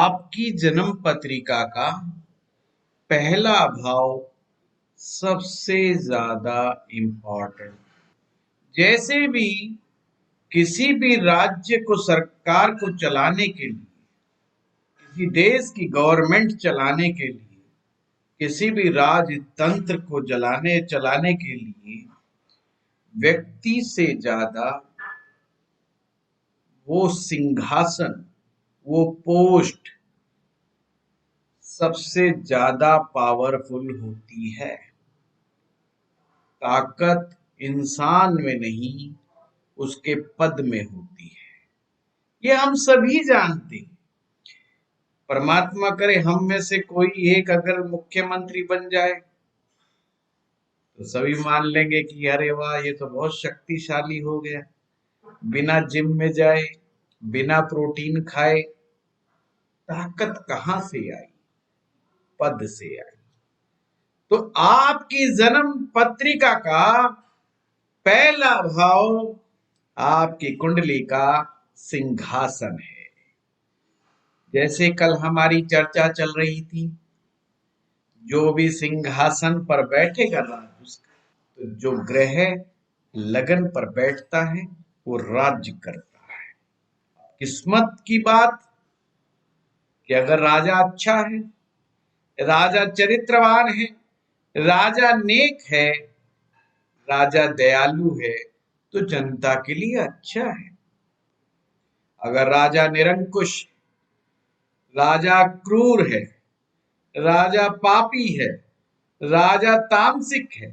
आपकी जन्म पत्रिका का पहला भाव सबसे ज्यादा इम्पोर्टेंट। जैसे भी किसी भी राज्य को, सरकार को चलाने के लिए, किसी देश की गवर्नमेंट चलाने के लिए, किसी भी राजतंत्र को चलाने के लिए व्यक्ति से ज्यादा वो सिंहासन, वो पोस्ट सबसे ज्यादा पावरफुल होती है। ताकत इंसान में नहीं, उसके पद में होती है। ये हम सभी जानते हैं। परमात्मा करे हम में से कोई एक अगर मुख्यमंत्री बन जाए तो सभी मान लेंगे कि अरे वाह, ये तो बहुत शक्तिशाली हो गया। बिना जिम में जाए, बिना प्रोटीन खाए, ताकत कहां से आई? पद से आई। तो आपकी जन्म पत्रिका का पहला भाव आपकी कुंडली का सिंहासन है। जैसे कल हमारी चर्चा चल रही थी, जो भी सिंहासन पर बैठेगा राज उसका, तो जो ग्रह लगन पर बैठता है वो राज्य करता है। किस्मत की बात कि अगर राजा अच्छा है, राजा चरित्रवान है, राजा नेक है, राजा दयालु है, तो जनता के लिए अच्छा है। अगर राजा निरंकुश, राजा क्रूर है, राजा पापी है, राजा तामसिक है,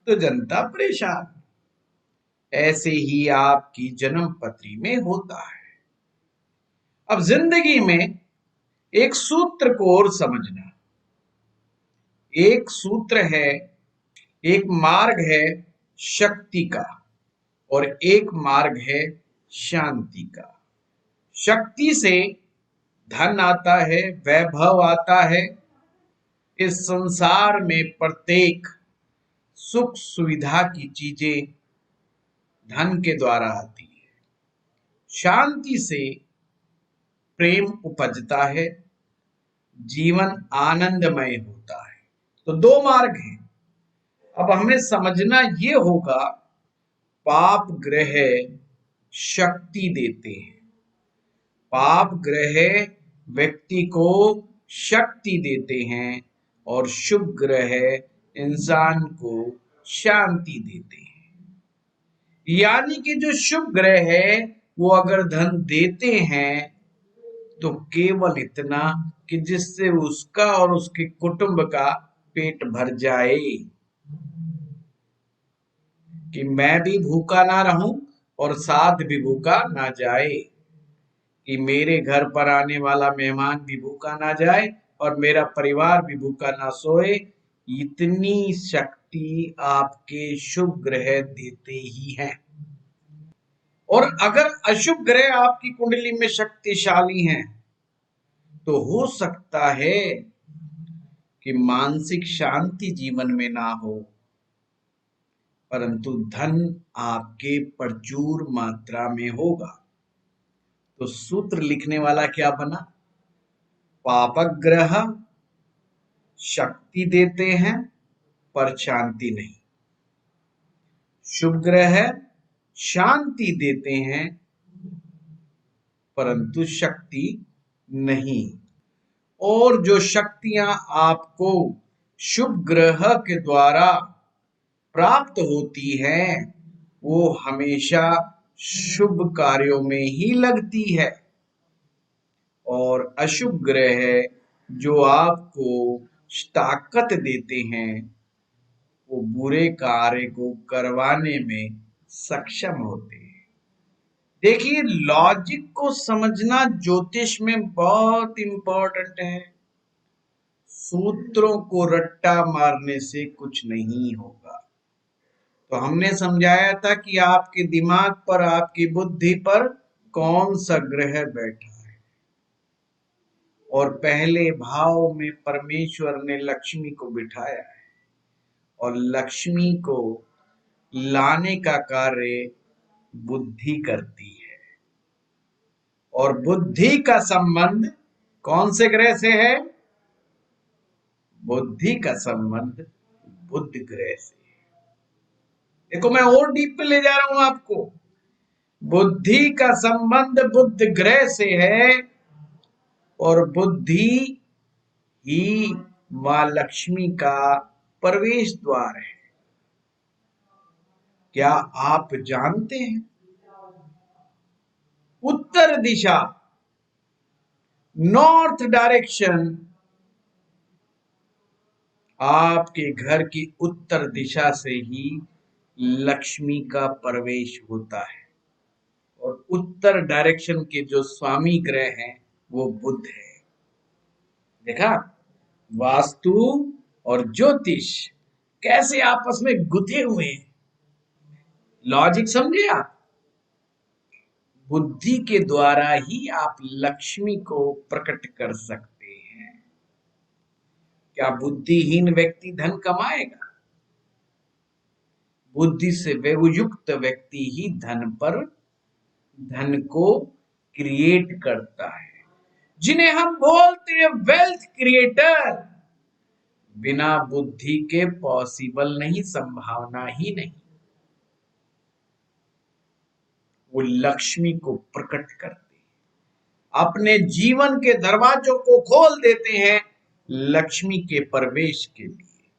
तो जनता परेशान। ऐसे ही आपकी जन्म पत्री में होता है। अब जिंदगी में एक सूत्र को और समझना। एक सूत्र है, एक मार्ग है शक्ति का, और एक मार्ग है शांति का। शक्ति से धन आता है, वैभव आता है। इस संसार में प्रत्येक सुख सुविधा की चीजें धन के द्वारा आती है। शांति से प्रेम उपजता है, जीवन आनंदमय होता है। तो दो मार्ग हैं। अब हमें समझना ये होगा, पाप ग्रह शक्ति देते हैं। पाप ग्रह व्यक्ति को शक्ति देते हैं और शुभ ग्रह इंसान को शांति देते हैं। यानी कि जो शुभ ग्रह है वो अगर धन देते हैं तो केवल इतना कि जिससे उसका और उसके कुटुंब का पेट भर जाए, कि मैं भी भूखा ना रहूं और साथ भी भूखा ना जाए, कि मेरे घर पर आने वाला मेहमान भी भूखा ना जाए और मेरा परिवार भी भूखा ना सोए। इतनी शक्ति आपके शुभ ग्रह देते ही हैं। और अगर अशुभ ग्रह आपकी कुंडली में शक्तिशाली हैं तो हो सकता है कि मानसिक शांति जीवन में ना हो, परंतु धन आपके प्रचुर मात्रा में होगा। तो सूत्र लिखने वाला क्या बना? पापग्रह शक्ति देते हैं पर शांति नहीं, शुभ ग्रह शांति देते हैं परंतु शक्ति नहीं। और जो शक्तियां आपको शुभ ग्रह के द्वारा प्राप्त होती हैं वो हमेशा शुभ कार्यों में ही लगती है, और अशुभ ग्रह जो आपको ताकत देते हैं वो बुरे कार्य को करवाने में सक्षम होते हैं। देखिए, लॉजिक को समझना ज्योतिष में बहुत इंपॉर्टेंट है। सूत्रों को रट्टा मारने से कुछ नहीं होगा। तो हमने समझाया था कि आपके दिमाग पर, आपकी बुद्धि पर कौन सा ग्रह बैठा है, और पहले भाव में परमेश्वर ने लक्ष्मी को बिठाया है, और लक्ष्मी को लाने का कार्य बुद्धि करती है। और बुद्धि का संबंध कौन से ग्रह से है? बुद्धि का संबंध बुध ग्रह से। देखो मैं और डीप पे ले जा रहा हूं आपको। बुद्धि का संबंध बुध ग्रह से है और बुद्धि ही मां लक्ष्मी का प्रवेश द्वार है। क्या आप जानते हैं उत्तर दिशा, नॉर्थ डायरेक्शन, आपके घर की उत्तर दिशा से ही लक्ष्मी का प्रवेश होता है और उत्तर डायरेक्शन के जो स्वामी ग्रह हैं वो बुध है। देखा वास्तु और ज्योतिष कैसे आपस में गुथे हुए हैं। लॉजिक समझे आप? बुद्धि के द्वारा ही आप लक्ष्मी को प्रकट कर सकते हैं। क्या बुद्धिहीन व्यक्ति धन कमाएगा? बुद्धि से युक्त व्यक्ति ही धन को क्रिएट करता है, जिन्हें हम बोलते हैं वेल्थ क्रिएटर। बिना बुद्धि के पॉसिबल नहीं, संभावना ही नहीं। वो लक्ष्मी को प्रकट करते हैं, अपने जीवन के दरवाजों को खोल देते हैं लक्ष्मी के प्रवेश के लिए।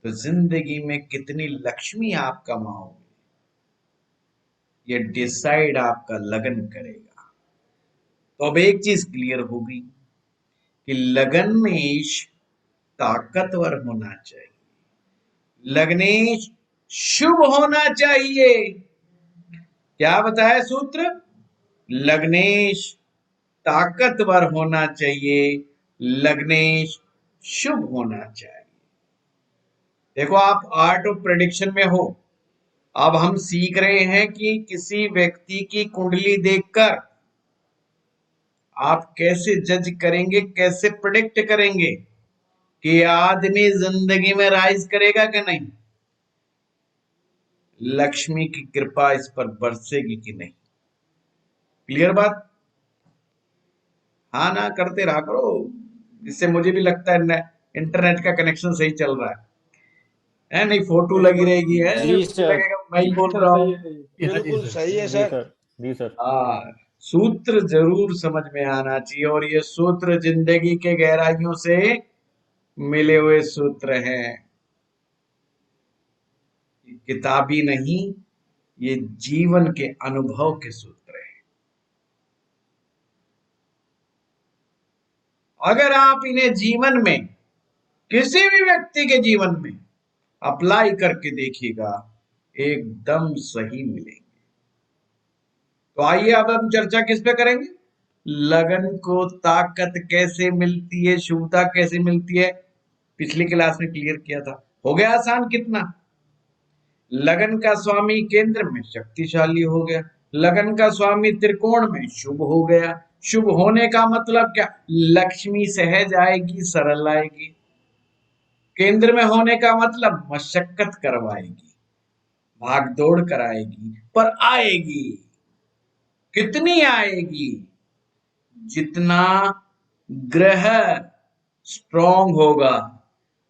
तो जिंदगी में कितनी लक्ष्मी आप कमाओगे ये डिसाइड आपका लगन करेगा। तो अब एक चीज क्लियर हो गई कि लग्नेश ताकतवर होना चाहिए, लग्नेश शुभ होना चाहिए। क्या बताया सूत्र? लग्नेश ताकतवर होना चाहिए, लग्नेश शुभ होना चाहिए। देखो आप आर्ट ऑफ प्रेडिक्शन में हो। अब हम सीख रहे हैं कि किसी व्यक्ति की कुंडली देखकर आप कैसे जज करेंगे, कैसे प्रेडिक्ट करेंगे कि आदमी जिंदगी में राइज करेगा कि नहीं, लक्ष्मी की कृपा इस पर बरसेगी कि नहीं। क्लियर बात? हाँ ना करते रहा करो, इससे मुझे भी लगता है इंटरनेट का कनेक्शन सही चल रहा है नहीं? फोटो लगी रहेगी है, जी सर, लगेगा मैं ही बोल रहा हूँ। बिल्कुल सही है जी सर। सर, जी सर। हाँ, सूत्र जरूर समझ में आना चाहिए और ये सूत्र जिंदगी के गहराइयों से मिले हुए सूत्र हैं, किताबी नहीं, ये जीवन के अनुभव के सूत्र हैं। अगर आप इन्हें जीवन में, किसी भी व्यक्ति के जीवन में अप्लाई करके देखिएगा, एकदम सही मिलेंगे। तो आइए अब हम चर्चा किस पे करेंगे? लगन को ताकत कैसे मिलती है, शुभता कैसे मिलती है, पिछली क्लास में क्लियर किया था। हो गया आसान कितना? लगन का स्वामी केंद्र में शक्तिशाली हो गया, लगन का स्वामी त्रिकोण में शुभ हो गया। शुभ होने का मतलब क्या? लक्ष्मी सहज आएगी, सरल आएगी। केंद्र में होने का मतलब मशक्कत करवाएगी, भाग दौड़ कराएगी, पर आएगी। कितनी आएगी? जितना ग्रह स्ट्रॉन्ग होगा।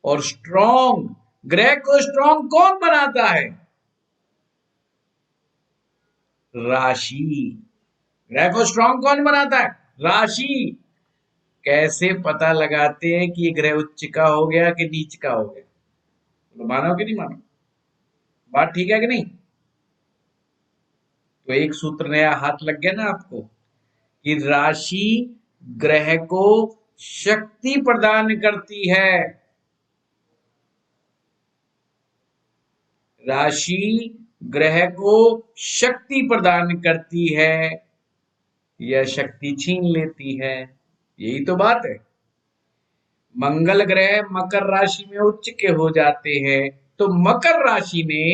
और स्ट्रॉन्ग ग्रह को स्ट्रॉन्ग कौन बनाता है? राशि। ग्रह को स्ट्रॉन्ग कौन बनाता है? राशि। कैसे पता लगाते हैं कि ये ग्रह उच्च का हो गया कि नीच का हो गया? तो मानो कि नहीं मानो? बात ठीक है कि नहीं? तो एक सूत्र नया हाथ लग गया ना आपको कि राशि ग्रह को शक्ति प्रदान करती है। राशि ग्रह को शक्ति प्रदान करती है या शक्ति छीन लेती है, यही तो बात है। मंगल ग्रह मकर राशि में उच्च के हो जाते हैं, तो मकर राशि ने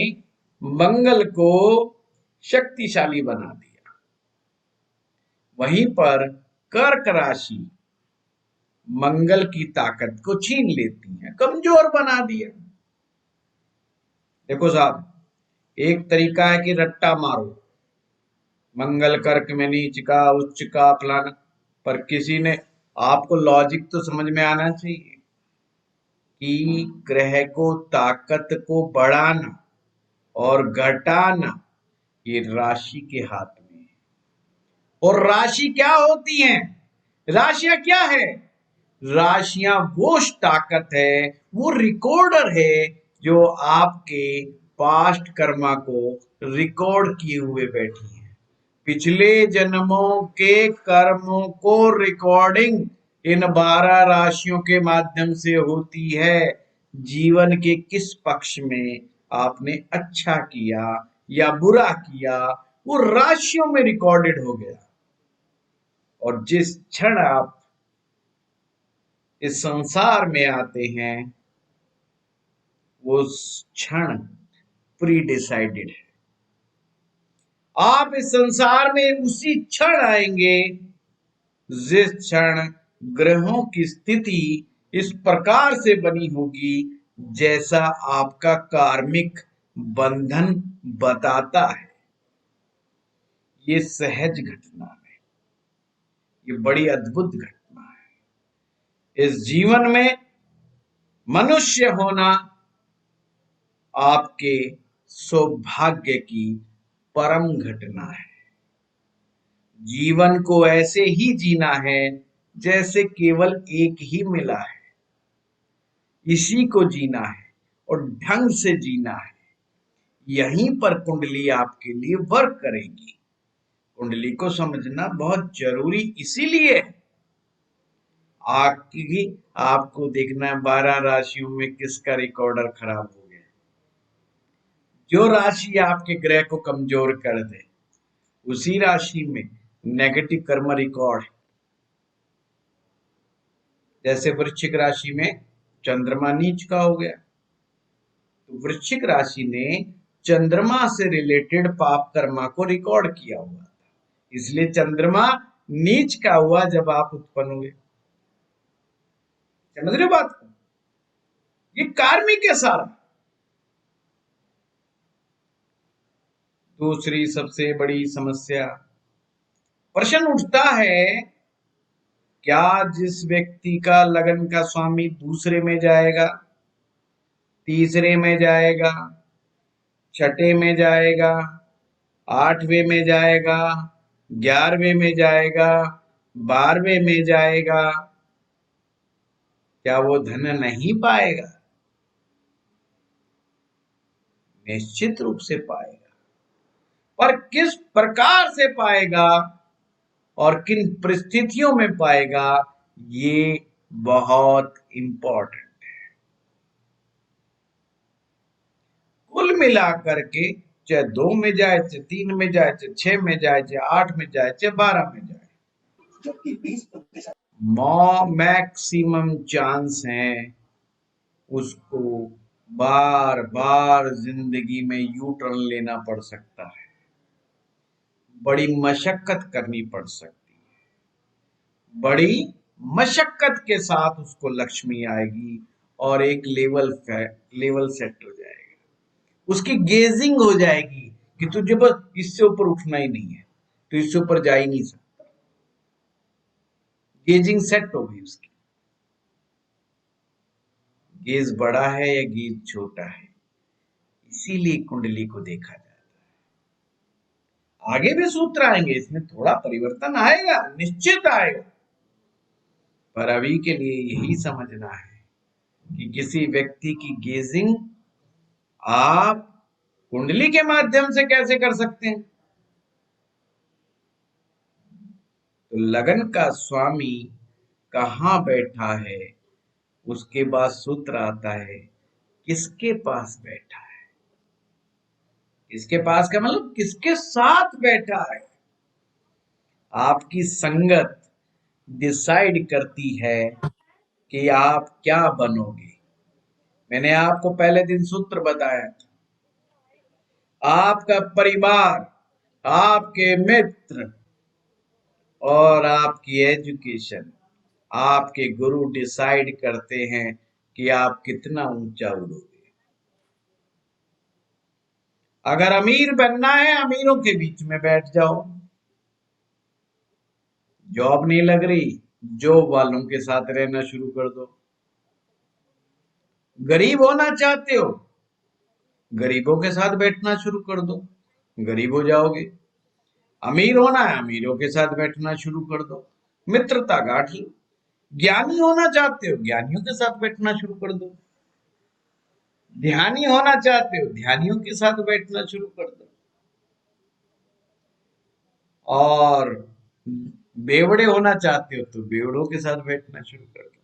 मंगल को शक्तिशाली बना दिया। वहीं पर कर्क राशि मंगल की ताकत को छीन लेती है, कमजोर बना दिया। देखो साहब, एक तरीका है कि रट्टा मारो, मंगल कर्क में नीच का, उच्च का, फलाना। पर किसी ने, आपको लॉजिक तो समझ में आना चाहिए कि ग्रह को, ताकत को बढ़ाना और घटाना ये राशि के हाथ में है। और राशि क्या होती है? राशियां क्या है? राशियां वो ताकत है, वो रिकॉर्डर है जो आपके पास्ट कर्मा को रिकॉर्ड किए हुए बैठी है। पिछले जन्मों के कर्मों को रिकॉर्डिंग इन 12 राशियों के माध्यम से होती है। जीवन के किस पक्ष में आपने अच्छा किया या बुरा किया, वो राशियों में रिकॉर्डेड हो गया। और जिस क्षण आप इस संसार में आते हैं, वो क्षण प्री डिसाइडेड है। आप इस संसार में उसी क्षण आएंगे जिस क्षण ग्रहों की स्थिति इस प्रकार से बनी होगी जैसा आपका कार्मिक बंधन बताता है। ये सहज घटना है, ये बड़ी अद्भुत घटना है। इस जीवन में मनुष्य होना आपके सौभाग्य की परम घटना है। जीवन को ऐसे ही जीना है जैसे केवल एक ही मिला है, इसी को जीना है और ढंग से जीना है। यहीं पर कुंडली आपके लिए वर्क करेगी। कुंडली को समझना बहुत जरूरी इसीलिए है। आपको देखना है 12 राशियों में किसका रिकॉर्डर खराब हो गया। जो राशि आपके ग्रह को कमजोर कर दे, उसी राशि में नेगेटिव कर्म रिकॉर्ड। जैसे वृश्चिक राशि में चंद्रमा नीच का हो गया, तो वृश्चिक राशि ने चंद्रमा से रिलेटेड पाप कर्मा को रिकॉर्ड किया हुआ था, इसलिए चंद्रमा नीच का हुआ जब आप उत्पन्न हुए। समझ रहे बात को? ये कार्मिक है सारा। दूसरी सबसे बड़ी समस्या, प्रश्न उठता है, क्या जिस व्यक्ति का लगन का स्वामी दूसरे में जाएगा, तीसरे में जाएगा, छठे में जाएगा, 8वें में जाएगा, 11वें में जाएगा, 12वें में जाएगा, क्या वो धन नहीं पाएगा? निश्चित रूप से पाएगा, पर किस प्रकार से पाएगा और किन परिस्थितियों में पाएगा, ये बहुत इंपॉर्टेंट है। कुल मिलाकर के चाहे 2 में जाए, चाहे 3 में जाए, चाहे 6 में जाए, चाहे 8 में जाए, चाहे 12 में जाए, मैक्सिमम चांस है उसको बार बार जिंदगी में यू टर्न लेना पड़ सकता है, बड़ी मशक्कत करनी पड़ सकती है। बड़ी मशक्कत के साथ उसको लक्ष्मी आएगी और एक लेवल सेट हो जाएगा। उसकी गेजिंग हो जाएगी कि तुझे बस इससे ऊपर उठना ही नहीं है, तो इससे ऊपर जा ही नहीं सकता। गेजिंग सेट हो गई उसकी। गेज बड़ा है या गेज छोटा है, इसीलिए कुंडली को देखा जाता है। आगे भी सूत्र आएंगे, इसमें थोड़ा परिवर्तन आएगा, निश्चित आएगा, पर अभी के लिए यही समझना है कि किसी व्यक्ति की गेजिंग आप कुंडली के माध्यम से कैसे कर सकते हैं। तो लगन का स्वामी कहाँ बैठा है, उसके बाद सूत्र आता है किसके पास बैठा है। किसके पास का मतलब किसके साथ बैठा है। आपकी संगत डिसाइड करती है कि आप क्या बनोगे। मैंने आपको पहले दिन सूत्र बताया था, आपका परिवार, आपके मित्र और आपकी एजुकेशन, आपके गुरु डिसाइड करते हैं कि आप कितना ऊंचा उड़ोगे। अगर अमीर बनना है, अमीरों के बीच में बैठ जाओ, जॉब नहीं लग रही, जॉब वालों के साथ रहना शुरू कर दो। गरीब होना चाहते हो, गरीबों के साथ बैठना शुरू कर दो, गरीब हो जाओगे। अमीर होना है, अमीरों के साथ बैठना शुरू कर दो, मित्रता गांठ लो। ज्ञानी होना चाहते हो, ज्ञानियों के साथ बैठना शुरू कर दो। ध्यानी होना चाहते हो, ध्यानियों के साथ बैठना शुरू कर दो। और बेवड़े होना चाहते हो तो बेवड़ों के साथ बैठना शुरू कर दो।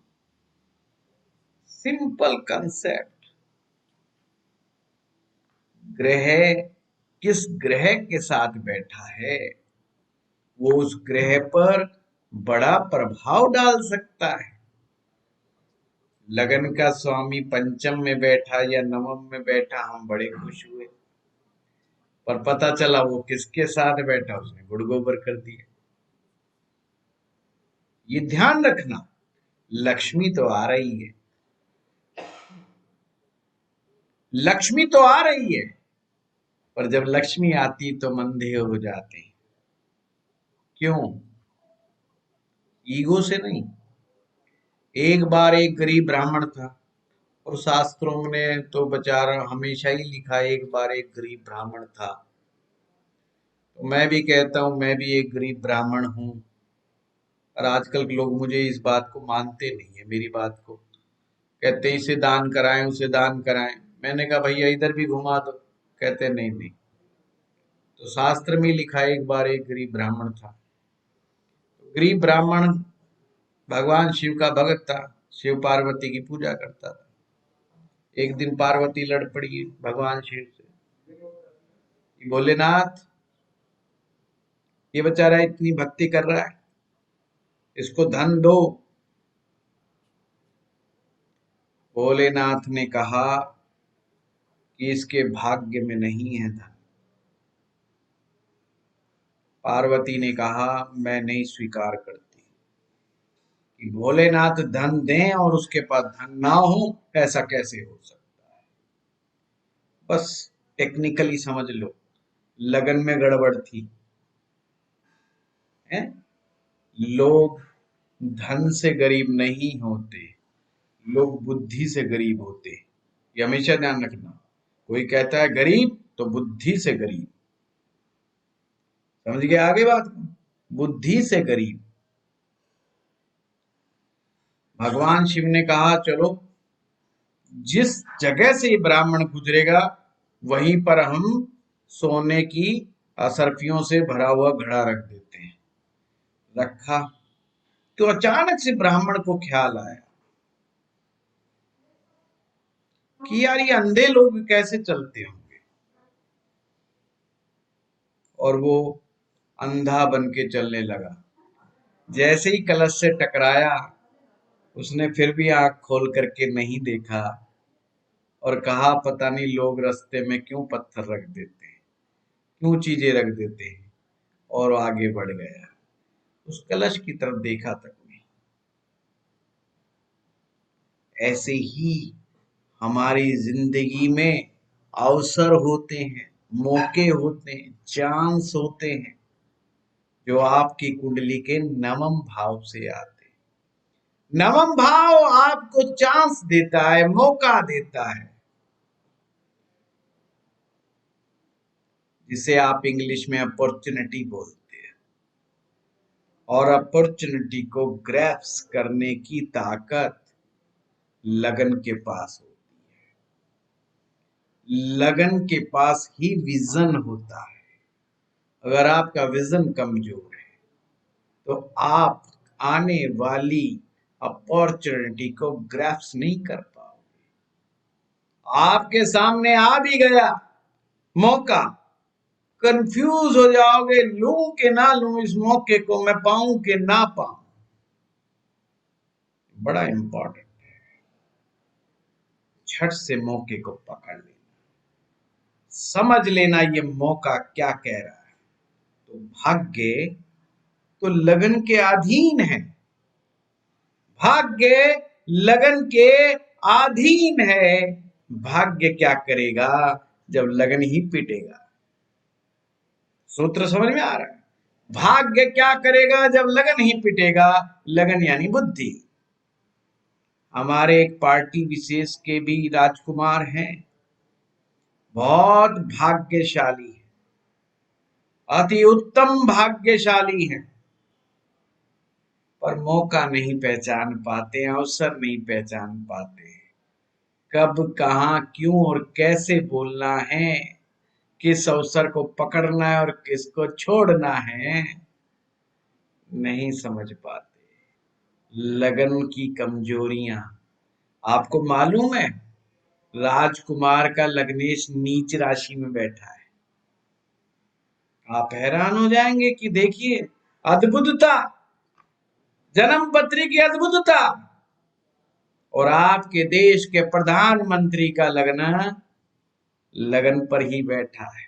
Simple concept. ग्रह किस ग्रह के साथ बैठा है, वो उस ग्रह पर बड़ा प्रभाव डाल सकता है। लगन का स्वामी पंचम में बैठा या नवम में बैठा, हम बड़े खुश हुए, पर पता चला वो किसके साथ बैठा, उसने गुड़ गोबर कर दिया। ये ध्यान रखना, लक्ष्मी तो आ रही है, लक्ष्मी तो आ रही है, पर जब लक्ष्मी आती तो मंदे हो जाते। क्यों? ईगो से नहीं। एक बार एक गरीब ब्राह्मण था, और शास्त्रों ने तो बेचारा हमेशा ही लिखा, एक बार एक गरीब ब्राह्मण था। तो मैं भी कहता हूं, मैं भी एक गरीब ब्राह्मण हूं। और आजकल के लोग मुझे इस बात को मानते नहीं है, मेरी बात को। कहते इसे दान कराएं, उसे दान कराएं। मैंने कहा भैया इधर भी घुमा दो। कहते नहीं नहीं। तो शास्त्र में लिखा है, एक बार एक गरीब ब्राह्मण था। गरीब ब्राह्मण भगवान शिव का भक्त था, शिव पार्वती की पूजा करता था। एक दिन पार्वती लड़ पड़ी भगवान शिव से, भोलेनाथ, ये बेचारा इतनी भक्ति कर रहा है, इसको धन दो। भोलेनाथ ने कहा कि इसके भाग्य में नहीं है धन। पार्वती ने कहा मैं नहीं स्वीकार करती कि भोलेनाथ धन दें और उसके पास धन ना हो, ऐसा कैसे हो सकता है। बस टेक्निकली समझ लो, लगन में गड़बड़ थी है? लोग धन से गरीब नहीं होते, लोग बुद्धि से गरीब होते। ये हमेशा ध्यान रखना। कोई कहता है गरीब तो बुद्धि से गरीब। समझ गए आगे बात को? बुद्धि से गरीब। भगवान शिव ने कहा चलो, जिस जगह से ये ब्राह्मण गुजरेगा वहीं पर हम सोने की असरफियों से भरा हुआ घड़ा रख देते हैं। रखा तो अचानक से ब्राह्मण को ख्याल आया कि यार ये अंधे लोग कैसे चलते होंगे। और वो अंधा बन के चलने लगा। जैसे ही कलश से टकराया, उसने फिर भी आंख खोल करके नहीं देखा और कहा पता नहीं लोग रास्ते में क्यों पत्थर रख देते हैं, क्यों चीजें रख देते हैं, और आगे बढ़ गया। उस कलश की तरफ देखा तक नहीं। ऐसे ही हमारी जिंदगी में अवसर होते हैं, मौके होते हैं, चांस होते हैं, जो आपकी कुंडली के नवम भाव से आते हैं। नवम भाव आपको चांस देता है, मौका देता है, जिसे आप इंग्लिश में अपॉर्चुनिटी बोलते हैं। और अपॉर्चुनिटी को ग्रैप्स करने की ताकत लगन के पास होती है। लगन के पास ही विजन होता है। अगर आपका विजन कमजोर है तो आप आने वाली अपॉर्चुनिटी को ग्रैप्स नहीं कर पाओगे। आपके सामने आ भी गया मौका, कंफ्यूज हो जाओगे, लूं कि ना लूं इस मौके को, मैं पाऊं कि ना पाऊं। बड़ा इंपॉर्टेंट है, झट से मौके को पकड़ लेना, समझ लेना ये मौका क्या कह रहा है। तो भाग्य तो लगन के अधीन है, भाग्य लगन के अधीन है। भाग्य क्या करेगा जब लगन ही पिटेगा। सूत्र समझ में आ रहा है? भाग्य क्या करेगा जब लगन ही पिटेगा, लगन यानी बुद्धि। हमारे एक पार्टी विशेष के भी राजकुमार हैं, बहुत भाग्यशाली है, अति उत्तम भाग्यशाली है, पर मौका नहीं पहचान पाते, अवसर नहीं पहचान पाते, कब कहाँ क्यों और कैसे बोलना है, किस अवसर को पकड़ना है और किसको छोड़ना है, नहीं समझ पाते। लगन की कमजोरियां। आपको मालूम है राजकुमार का लग्नेश नीच राशि में बैठा है। आप हैरान हो जाएंगे कि देखिए अद्भुतता, जन्म पत्री की अद्भुतता। और आपके देश के प्रधानमंत्री का लगन लगन पर ही बैठा है,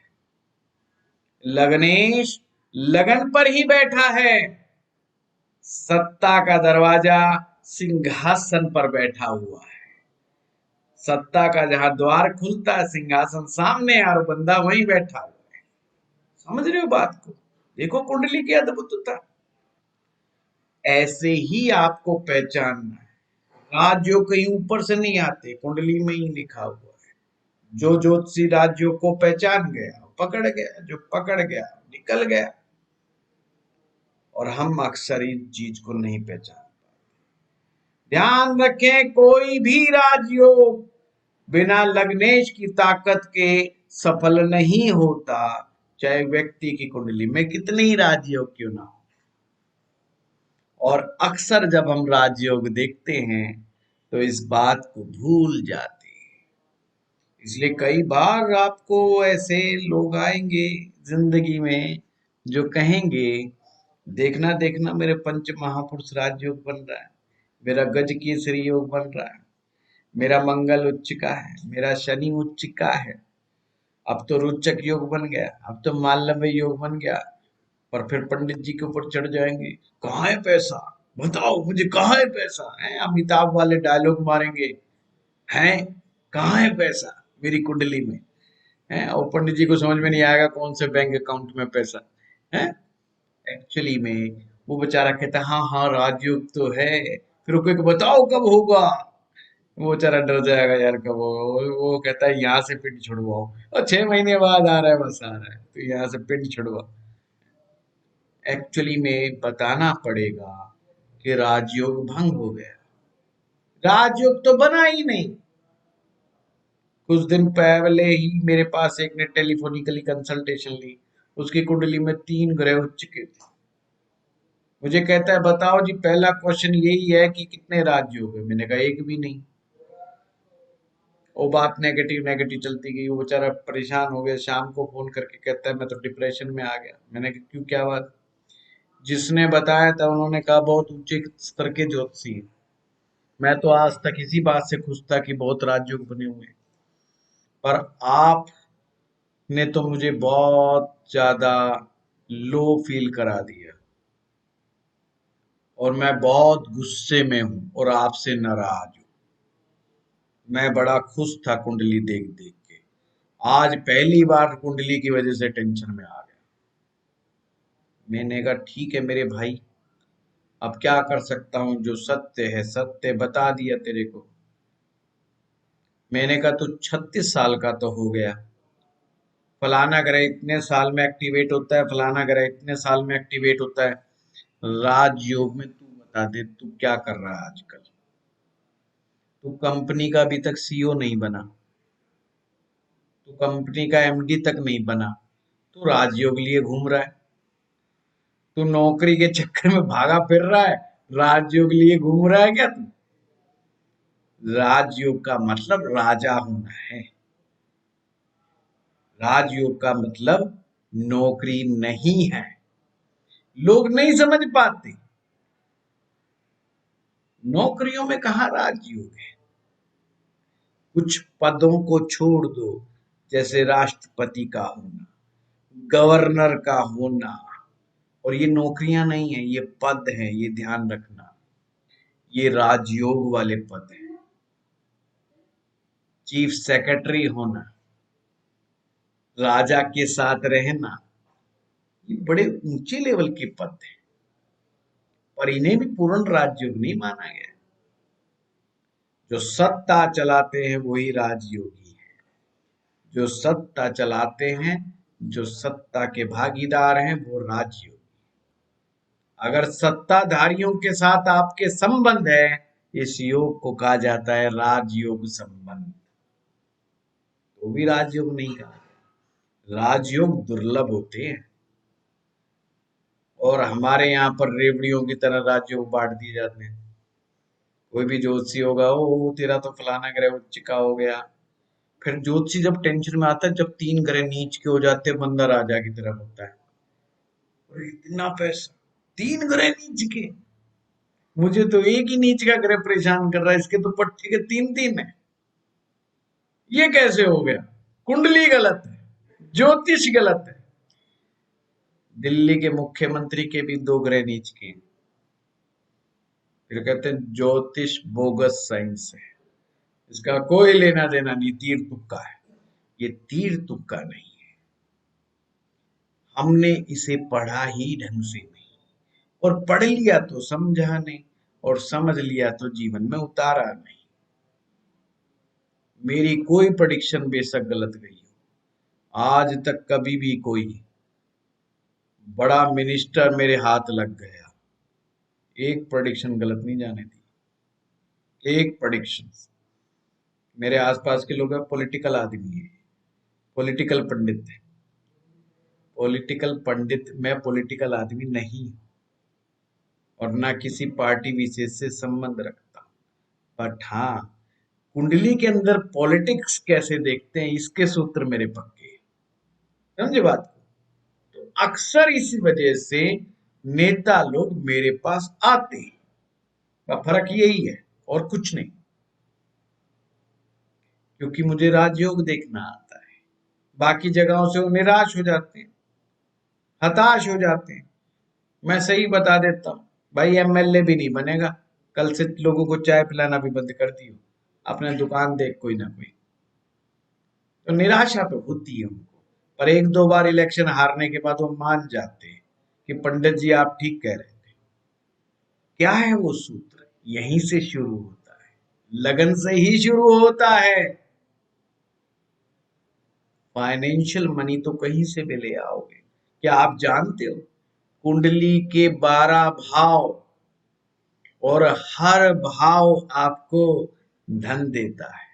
लग्नेश लगन पर ही बैठा है। सत्ता का दरवाजा सिंहासन पर बैठा हुआ है। सत्ता का जहां द्वार खुलता है सिंहासन सामने है और बंदा वहीं बैठा हुआ है। समझ रहे हो बात को? देखो कुंडली की अद्भुतता। ऐसे ही आपको पहचानना है। राज्यों कहीं ऊपर से नहीं आते, कुंडली में ही लिखा हुआ है। जो ज्योतिषी राज्यों को पहचान गया पकड़ गया, जो पकड़ गया निकल गया। और हम अक्सर इस चीज को नहीं पहचान। ध्यान रखें, कोई भी राजयोग बिना लग्नेश की ताकत के सफल नहीं होता, चाहे व्यक्ति की कुंडली में कितने ही राजयोग क्यों ना हो। और अक्सर जब हम राजयोग देखते हैं तो इस बात को भूल जाते हैं। इसलिए कई बार आपको ऐसे लोग आएंगे जिंदगी में जो कहेंगे देखना देखना मेरे पंच महापुरुष राजयोग बन रहा है, मेरा गज केसरी योग बन रहा है, मेरा मंगल उच्च का है, मेरा शनि उच्च का है, अब तो रोचक योग बन गया, अब तो मालव्य योग बन गया। पर फिर पंडित जी के ऊपर चढ़ जाएंगे, कहाँ है पैसा, बताओ मुझे कहाँ है पैसा, है अमिताभ वाले डायलॉग मारेंगे, हैं कहाँ है पैसा मेरी कुंडली में, है। और पंडित जी को समझ में नहीं आएगा कौन से बैंक अकाउंट में पैसा है। एक्चुअली में वो बेचारा कहता है हाँ हाँ राजयोग तो है, फिर वो कहेगा बताओ कब होगा। वो बेचारा डर जाएगा यार कब होगा। वो कहता है यहाँ से पिंड छुड़वाओ, और 6 महीने बाद आ रहा है, बस आ रहा है तो यहाँ से पिंड छुड़वाओ। एक्चुअली में बताना पड़ेगा कि राजयोग भंग हो गया, राजयोग तो बना ही नहीं। कुछ दिन पहले ही मेरे पास एक ने टेलीफोनिकली कंसल्टेशन ली, उसकी कुंडली में 3 ग्रह उच्च के थे। मुझे कहता है बताओ जी पहला क्वेश्चन यही है कि कितने राजयोग है, मैंने कहा एक भी नहीं। वो बात नेगेटिव नेगेटिव चलती गई, वो बेचारा परेशान हो गया, शाम को फोन करके कहता है मैं तो डिप्रेशन में आ गया। मैंने कहा क्यों, क्या बात? जिसने बताया था उन्होंने कहा बहुत ऊंचे स्तर के ज्योतिषी हैं। मैं तो आज तक इसी बात से खुश था कि बहुत राजयोग बने हुए हैं, पर आपने तो मुझे बहुत ज्यादा लो फील करा दिया और मैं बहुत गुस्से में हूं और आपसे नाराज हूं। मैं बड़ा खुश था कुंडली देख देख के, आज पहली बार कुंडली की वजह से टेंशन में आ गया। मैंने कहा ठीक है मेरे भाई, अब क्या कर सकता हूँ, जो सत्य है सत्य बता दिया तेरे को। मैंने कहा तू 36 साल का तो हो गया, फलाना ग्रह इतने साल में एक्टिवेट होता है, फलाना ग्रह इतने साल में एक्टिवेट होता है। राजयोग में तू बता दे तू क्या कर रहा है आजकल। तू कंपनी का अभी तक सीईओ नहीं बना, तू कंपनी का एमडी तक नहीं बना, तू राजयोग लिए घूम रहा है, तू नौकरी के चक्कर में भागा फिर रहा है, राजयोग लिए घूम रहा है क्या तू? राजयोग का मतलब राजा होना है, राजयोग का मतलब नौकरी नहीं है। लोग नहीं समझ पाते, नौकरियों में कहाँ राजयोग है। कुछ पदों को छोड़ दो, जैसे राष्ट्रपति का होना, गवर्नर का होना, और ये नौकरियां नहीं है, ये पद हैं, ये ध्यान रखना, ये राजयोग वाले पद हैं। चीफ सेक्रेटरी होना, राजा के साथ रहना, ये बड़े ऊंचे लेवल के पद हैं, पर इन्हें भी पूर्ण राजयोग नहीं माना गया। जो सत्ता चलाते हैं वही राजयोगी है। जो सत्ता चलाते हैं, जो सत्ता के भागीदार हैं, वो राजयोगी। अगर सत्ताधारियों के साथ आपके संबंध है, इस योग को कहा जाता है राजयोग संबंध। तो भी राजयोग नहीं कहा गया। राजयोग दुर्लभ होते हैं, और हमारे यहाँ पर रेवड़ियों की तरह राज्यों को बांट दिए जाते हैं। कोई भी ज्योतिषी होगा, ओ तेरा तो फलाना ग्रह उच्च का हो गया। फिर ज्योतिषी जब टेंशन में आता है, जब 3 ग्रह नीच के हो जाते हैं, बंदा राजा की तरफ होता है। और इतना पैसा, 3 ग्रह नीच के, मुझे तो एक ही नीच का ग्रह परेशान कर रहा है, इसके तो पट्टे के 3-3 है। ये कैसे हो गया? कुंडली गलत है, ज्योतिष गलत है। दिल्ली के मुख्यमंत्री के भी 2 ग्रह नीच के। फिर कहते हैं ज्योतिष बोगस साइंस है, इसका कोई लेना देना नहीं, तीर तुक्का है। ये तीर तुक्का नहीं है, हमने इसे पढ़ा ही ढंग से नहीं, और पढ़ लिया तो समझा नहीं, और समझ लिया तो जीवन में उतारा नहीं। मेरी कोई प्रेडिक्शन बेशक गलत गई हो, आज तक कभी भी कोई बड़ा मिनिस्टर मेरे हाथ लग गया, एक प्रेडिक्शन गलत नहीं जाने दी, एक प्रेडिक्शन। मेरे आसपास के लोग पॉलिटिकल आदमी है, पॉलिटिकल पंडित है। पॉलिटिकल पंडित, मैं पॉलिटिकल आदमी नहीं, और ना किसी पार्टी विशेष से संबंध रखता। बट हाँ, कुंडली के अंदर पॉलिटिक्स कैसे देखते हैं, इसके सूत्र मेरे पक्के हैं। समझे बात को? तो अक्सर इसी वजह से नेता लोग मेरे पास आते हैं, फर्क यही है और कुछ नहीं, क्योंकि मुझे राजयोग देखना आता है। बाकी जगहों से वो निराश हो जाते हैं, हताश हो जाते हैं। मैं सही बता देता हूँ भाई, एमएलए भी नहीं बनेगा, कल से लोगों को चाय पिलाना भी बंद कर दियो, अपने दुकान देख कोई ना कोई। तो निराशा तो होती है उनको, पर 1-2 बार इलेक्शन हारने के बाद वो मान जाते हैं कि पंडित जी आप ठीक कह रहे थे। क्या है वो सूत्र? यहीं से शुरू होता है, लगन से ही शुरू होता है। फाइनेंशियल मनी तो कहीं से भी ले आओगे। क्या आप जानते हो कुंडली के 12 भाव, और हर भाव आपको धन देता है।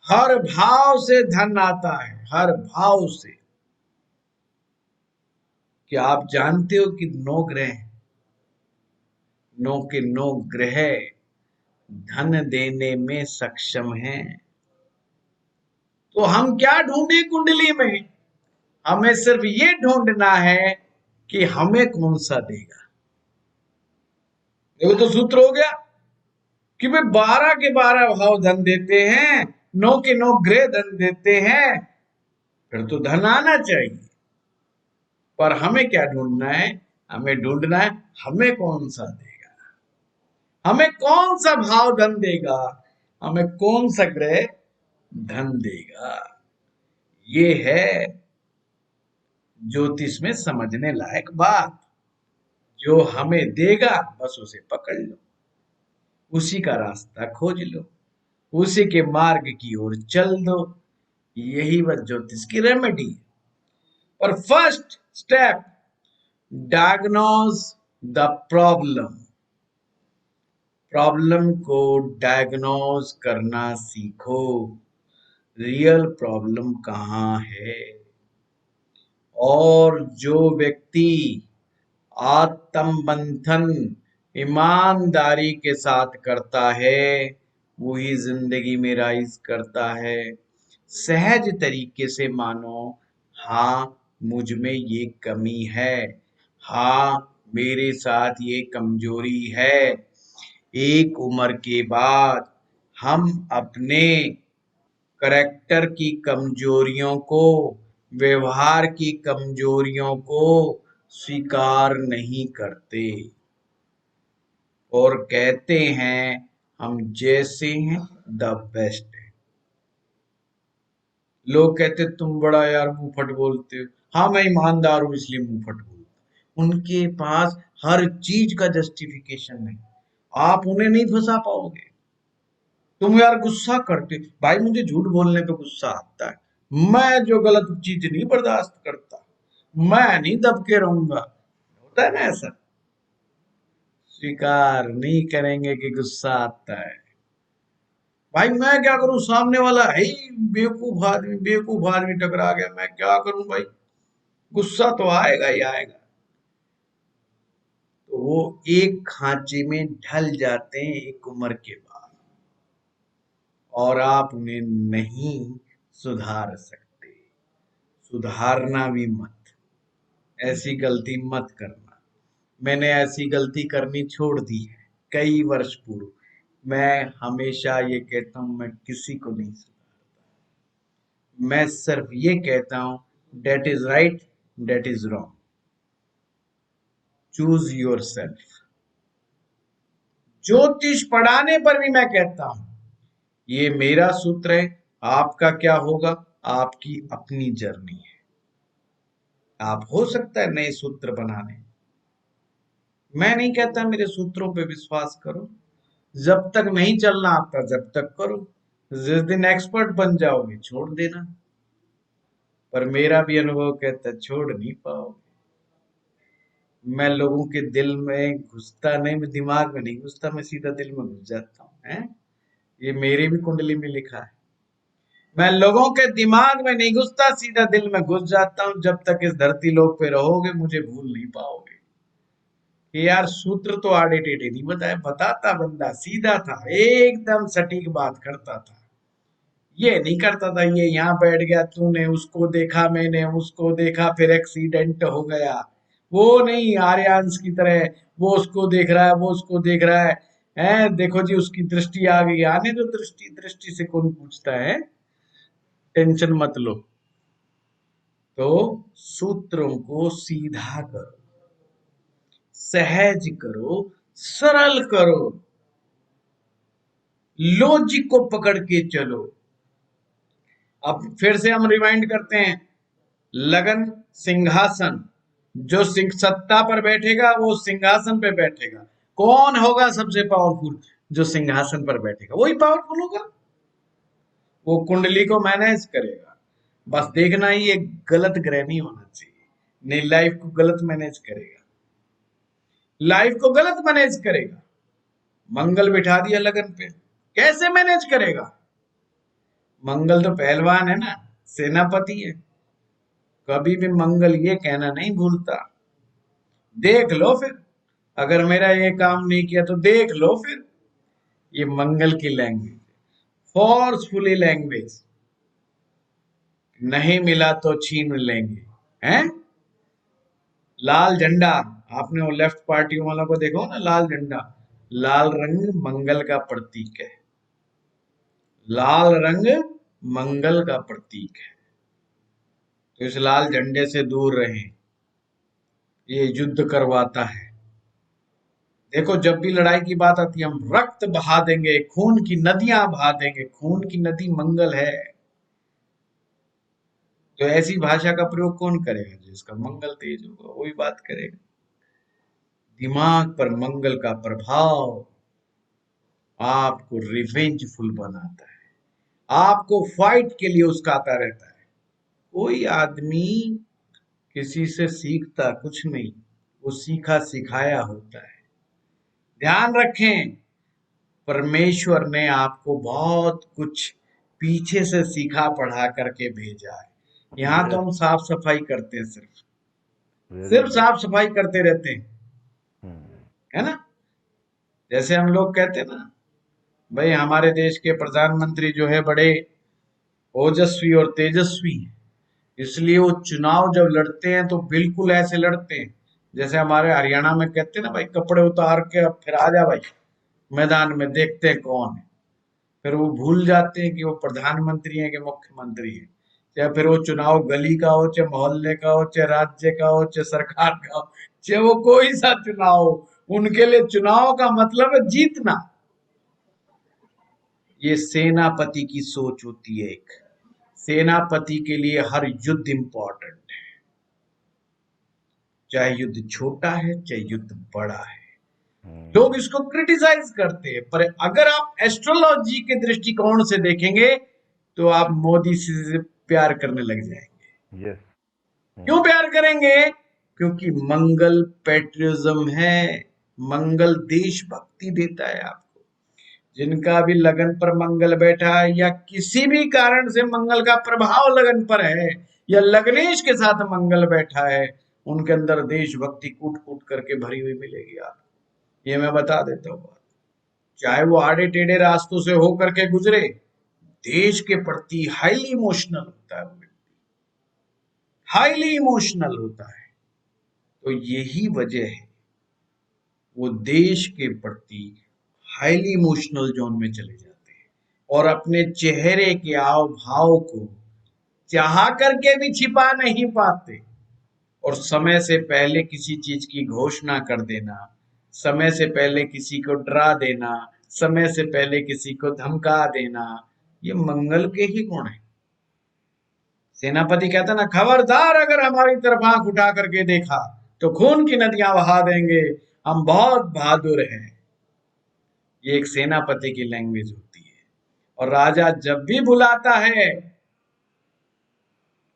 हर भाव से धन आता है, हर भाव से। क्या आप जानते हो कि 9 ग्रह, 9 के 9 ग्रह धन देने में सक्षम हैं। तो हम क्या ढूंढे कुंडली में? हमें सिर्फ ये ढूंढना है कि हमें कौन सा देगा। देखो तो सूत्र हो गया कि भाई 12 के 12 भाव धन देते हैं, 9 के 9 ग्रह धन देते हैं, फिर तो धन आना चाहिए। पर हमें क्या ढूंढना है? हमें ढूंढना है हमें कौन सा देगा, हमें कौन सा भाव धन देगा, हमें कौन सा ग्रह धन देगा। ये है ज्योतिष में समझने लायक बात। जो हमें देगा बस उसे पकड़ लो, उसी का रास्ता खोज लो, उसी के मार्ग की ओर चल दो। यही वह ज्योतिष की रेमेडी है। और first step, diagnose the problem. Problem को डायग्नोज करना सीखो, रियल प्रॉब्लम कहाँ है। और जो व्यक्ति आत्म मंथन ईमानदारी के साथ करता है, वही जिंदगी में राइज करता है। सहज तरीके से मानो, हाँ मुझ में ये कमी है, हाँ मेरे साथ ये कमजोरी है। एक उम्र के बाद हम अपने करैक्टर की कमजोरियों को, व्यवहार की कमजोरियों को स्वीकार नहीं करते, और कहते हैं हम जैसे हैं द बेस्ट है। लोग कहते तुम बड़ा यार मुंह फट बोलते हो, हाँ मैं ईमानदार हूं इसलिए मुंह फट बोलता। उनके पास हर चीज का जस्टिफिकेशन है, आप उन्हें नहीं फंसा पाओगे। तुम यार गुस्सा करते, भाई मुझे झूठ बोलने पे गुस्सा आता है, मैं जो गलत चीज नहीं बर्दाश्त करता, मैं नहीं दब के रहूंगा, होता है ना ऐसा। स्वीकार नहीं करेंगे कि गुस्सा आता है। भाई मैं क्या करूं, सामने वाला है ही बेवकूफ आदमी टकरा गया, मैं क्या करूं भाई, गुस्सा तो आएगा ही आएगा। तो वो एक खांचे में ढल जाते हैं एक उम्र के बाद, और आप उन्हें नहीं सुधार सकते। सुधारना भी मत, ऐसी गलती मत करना। मैंने ऐसी गलती करनी छोड़ दी है कई वर्ष पूर्व। मैं हमेशा ये कहता हूं, मैं किसी को नहीं सुधारता, मैं सिर्फ ये कहता हूं that is right, that is wrong, choose yourself. ज्योतिष पढ़ाने पर भी मैं कहता हूं, ये मेरा सूत्र है, आपका क्या होगा आपकी अपनी जर्नी है। आप हो सकता है नए सूत्र बनाने, मैं नहीं कहता मेरे सूत्रों पे विश्वास करो, जब तक नहीं चलना आता जब तक करो, जिस दिन एक्सपर्ट बन जाओगे छोड़ देना। पर मेरा भी अनुभव कहता है छोड़ नहीं पाओगे। मैं लोगों के दिल में घुसता नहीं, मैं दिमाग में नहीं घुसता, मैं सीधा दिल में घुस जाता हूँ, है ये मेरी भी कुंडली में लिखा है। मैं लोगों के दिमाग में नहीं घुसता, सीधा दिल में घुस जाता हूँ। जब तक इस धरती लोक पे रहोगे मुझे भूल नहीं पाओगे। कि यार सूत्र तो आड़े टेढ़े नहीं बताए, बताता बंदा सीधा था, एकदम सटीक बात करता था। ये नहीं करता था ये यहाँ बैठ गया, तूने उसको देखा मैंने उसको देखा फिर एक्सीडेंट हो गया, वो नहीं आर्यांश की तरह, वो उसको देख रहा है वो उसको देख रहा है, हैं देखो जी उसकी दृष्टि आ गई, आने दो दृष्टि, दृष्टि से कौन पूछता है, टेंशन मत लो। तो सूत्रों को सीधा करो, सहज करो, सरल करो, लॉजिक को पकड़ के चलो। अब फिर से हम रिवाइंड करते हैं, लगन सिंहासन, जो सिंह सत्ता पर बैठेगा वो सिंहासन पे बैठेगा। कौन होगा सबसे पावरफुल, जो सिंहासन पर बैठेगा वही पावरफुल होगा, वो कुंडली को मैनेज करेगा। बस देखना ही एक गलत ग्रह नहीं होना चाहिए, नहीं लाइफ को गलत मैनेज करेगा, लाइफ को गलत मैनेज करेगा। मंगल बिठा दिया लगन पे, कैसे मैनेज करेगा, मंगल तो पहलवान है ना, सेनापति है, कभी भी मंगल ये कहना नहीं भूलता, देख लो फिर, अगर मेरा ये काम नहीं किया तो देख लो फिर। ये मंगल की लैंग्वेज, फोर्सफुली लैंग्वेज, नहीं मिला तो छीन लेंगे, हैं। लाल झंडा, आपने वो लेफ्ट पार्टी वालों को देखो ना, लाल झंडा, लाल रंग मंगल का प्रतीक है, लाल रंग मंगल का प्रतीक है। तो इस लाल झंडे से दूर रहें, ये युद्ध करवाता है। देखो जब भी लड़ाई की बात आती है हम रक्त बहा देंगे, खून की नदियां बहा देंगे, खून की नदी मंगल है। तो ऐसी भाषा का प्रयोग कौन करेगा, जिसका मंगल तेज होगा वही बात करेगा। दिमाग पर मंगल का प्रभाव आपको रिवेंजफुल बनाता है, आपको फाइट के लिए उकसाता रहता है। कोई आदमी किसी से सीखता कुछ नहीं, वो सीखा सिखाया होता है। ध्यान रखें, परमेश्वर ने आपको बहुत कुछ पीछे से सीखा पढ़ा करके भेजा है। यहाँ तो हम साफ सफाई करते हैं, सिर्फ वेरी सिर्फ गुड। साफ सफाई करते रहते हैं, है ना। जैसे हम लोग कहते हैं ना, भाई हमारे देश के प्रधानमंत्री जो है बड़े ओजस्वी और तेजस्वी हैं, इसलिए वो चुनाव जब लड़ते हैं तो बिल्कुल ऐसे लड़ते हैं जैसे हमारे हरियाणा में कहते हैं ना, भाई कपड़े उतार के अब फिर आ जा भाई मैदान में, देखते हैं कौन है। फिर वो भूल जाते हैं कि वो प्रधानमंत्री हैं कि मुख्यमंत्री हैं। चाहे फिर वो चुनाव गली का हो, चाहे मोहल्ले का हो, चाहे राज्य का हो, चाहे सरकार का हो, चाहे वो कोई सा चुनाव हो, उनके लिए चुनाव का मतलब है जीतना। ये सेनापति की सोच होती है, एक सेनापति के लिए हर युद्ध इंपॉर्टेंट है। चाहे युद्ध छोटा है चाहे युद्ध बड़ा है। लोग इसको क्रिटिसाइज करते हैं, पर अगर आप एस्ट्रोलॉजी के दृष्टिकोण से देखेंगे तो आप मोदी से प्यार करने लग जाएंगे। यस। क्यों प्यार करेंगे? क्योंकि मंगल पेट्रियोटिज्म है, मंगल देशभक्ति देता है आपको। जिनका भी लगन पर मंगल बैठा है या किसी भी कारण से मंगल का प्रभाव लगन पर है या लग्नेश के साथ मंगल बैठा है, उनके अंदर देशभक्ति कूट कूट करके भरी हुई मिलेगी आपको। ये मैं बता देता हूँ। चाहे वो आड़े टेढ़े रास्तों से होकर के गुजरे, देश के प्रति हाईली इमोशनल होता है वो व्यक्ति, हाईली इमोशनल होता है। तो यही वजह है वो देश के प्रति हाईली इमोशनल जोन में चले जाते हैं और अपने चेहरे के हाव भाव को चाह करके भी छिपा नहीं पाते। और समय से पहले किसी चीज की घोषणा कर देना, समय से पहले किसी को डरा देना, समय से पहले किसी को धमका देना, ये मंगल के ही गुण है। सेनापति कहता ना, खबरदार अगर हमारी तरफ आंख उठा करके देखा तो खून की नदियां बहा देंगे, हम बहुत बहादुर हैं। ये एक सेनापति की लैंग्वेज होती है। और राजा जब भी बुलाता है,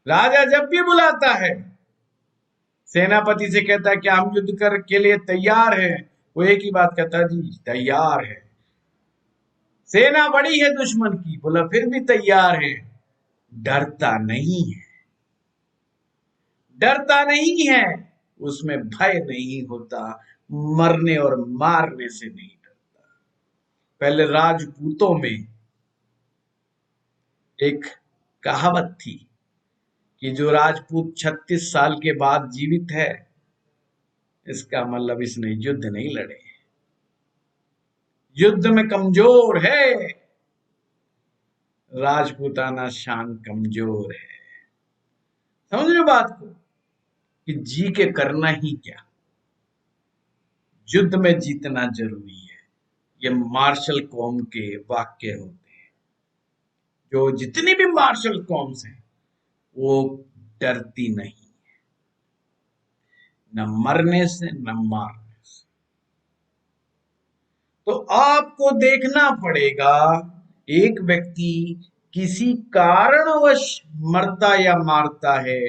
राजा जब भी बुलाता है, सेनापति से कहता है कि हम युद्ध कर के लिए तैयार हैं, वो एक ही बात कहता है, जी तैयार है। सेना बड़ी है दुश्मन की, बोला फिर भी तैयार है। डरता नहीं है, डरता नहीं है, उसमें भय नहीं होता, मरने और मारने से नहीं डरता। पहले राजपूतों में एक कहावत थी कि जो राजपूत 36 साल के बाद जीवित है, इसका मतलब इसने युद्ध नहीं लड़े, युद्ध में कमजोर है। राजपूताना शान कमजोर है। समझ रहे हो बात को? कि जी के करना ही क्या, युद्ध में जीतना जरूरी है। ये मार्शल कौम के वाक्य होते हैं। जो जितनी भी मार्शल कौम्स हैं वो डरती नहीं, न मरने से न मारने से। तो आपको देखना पड़ेगा, एक व्यक्ति किसी कारणवश मरता या मारता है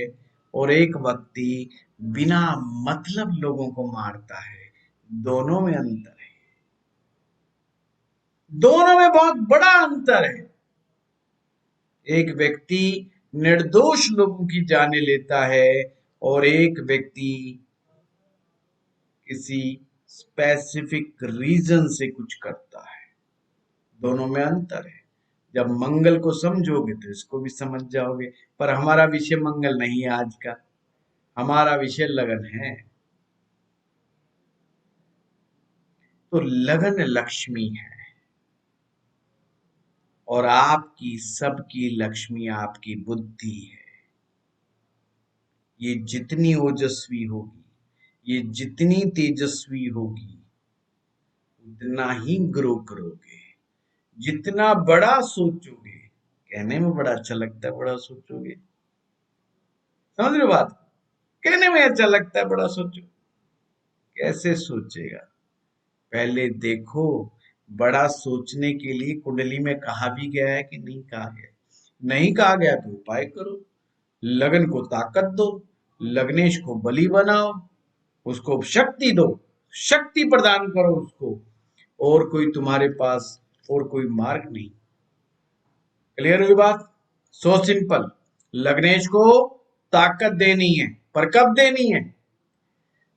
और एक व्यक्ति बिना मतलब लोगों को मारता है। दोनों में अंतर है, दोनों में बहुत बड़ा अंतर है। एक व्यक्ति निर्दोष लोगों की जाने लेता है और एक व्यक्ति किसी स्पेसिफिक रीजन से कुछ करता है। दोनों में अंतर है। जब मंगल को समझोगे तो इसको भी समझ जाओगे। पर हमारा विषय मंगल नहीं है आज का, हमारा विषय लगन है। तो लगन लक्ष्मी है और आपकी सबकी लक्ष्मी आपकी बुद्धि है। ये जितनी ओजस्वी होगी, ये जितनी तेजस्वी होगी, उतना ही ग्रो करोगे। जितना बड़ा सोचोगे, कहने में बड़ा अच्छा लगता है बड़ा सोचोगे, समझ रहे हो बात? कहने में अच्छा लगता है बड़ा सोचो, कैसे सोचेगा? पहले देखो, बड़ा सोचने के लिए कुंडली में कहा भी गया है कि नहीं कहा गया? नहीं कहा गया तो उपाय करो, लगन को ताकत दो, लग्नेश को बलि बनाओ, उसको शक्ति दो, शक्ति प्रदान करो उसको। और कोई तुम्हारे पास और कोई मार्ग नहीं। क्लियर हुई बात? So simple. लग्नेश को ताकत देनी है, पर कब देनी है?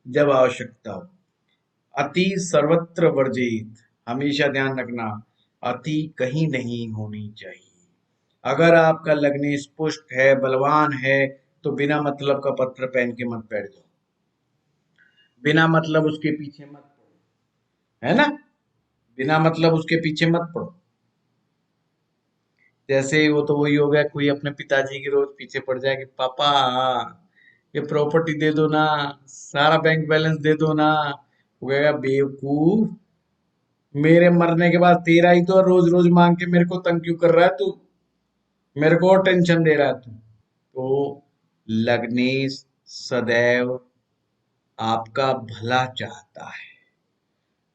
जब आवश्यकता हो। अति सर्वत्र वर्जित, हमेशा ध्यान रखना, अति कहीं नहीं होनी चाहिए। अगर आपका लग्नेश पुष्ट है, बलवान है, तो बिना मतलब का पत्र पहन के मत बैठ जाओ, बिना मतलब उसके पीछे मत पड़ो, है ना? बिना मतलब उसके पीछे मत पड़ो। जैसे वो तो वही हो गया, कोई अपने पिताजी की रोज पीछे पड़ जाए कि पापा ये प्रॉपर्टी दे दो ना, सारा बैंक बैलेंस दे दो ना। वो कहेगा बेवकूफ, मेरे मरने के बाद तेरा ही तो रोज रोज मांग के मेरे को तंग क्यों कर रहा है तू, मेरे को और टेंशन दे रहा है तू। तो लग्नेश सदैव आपका भला चाहता है।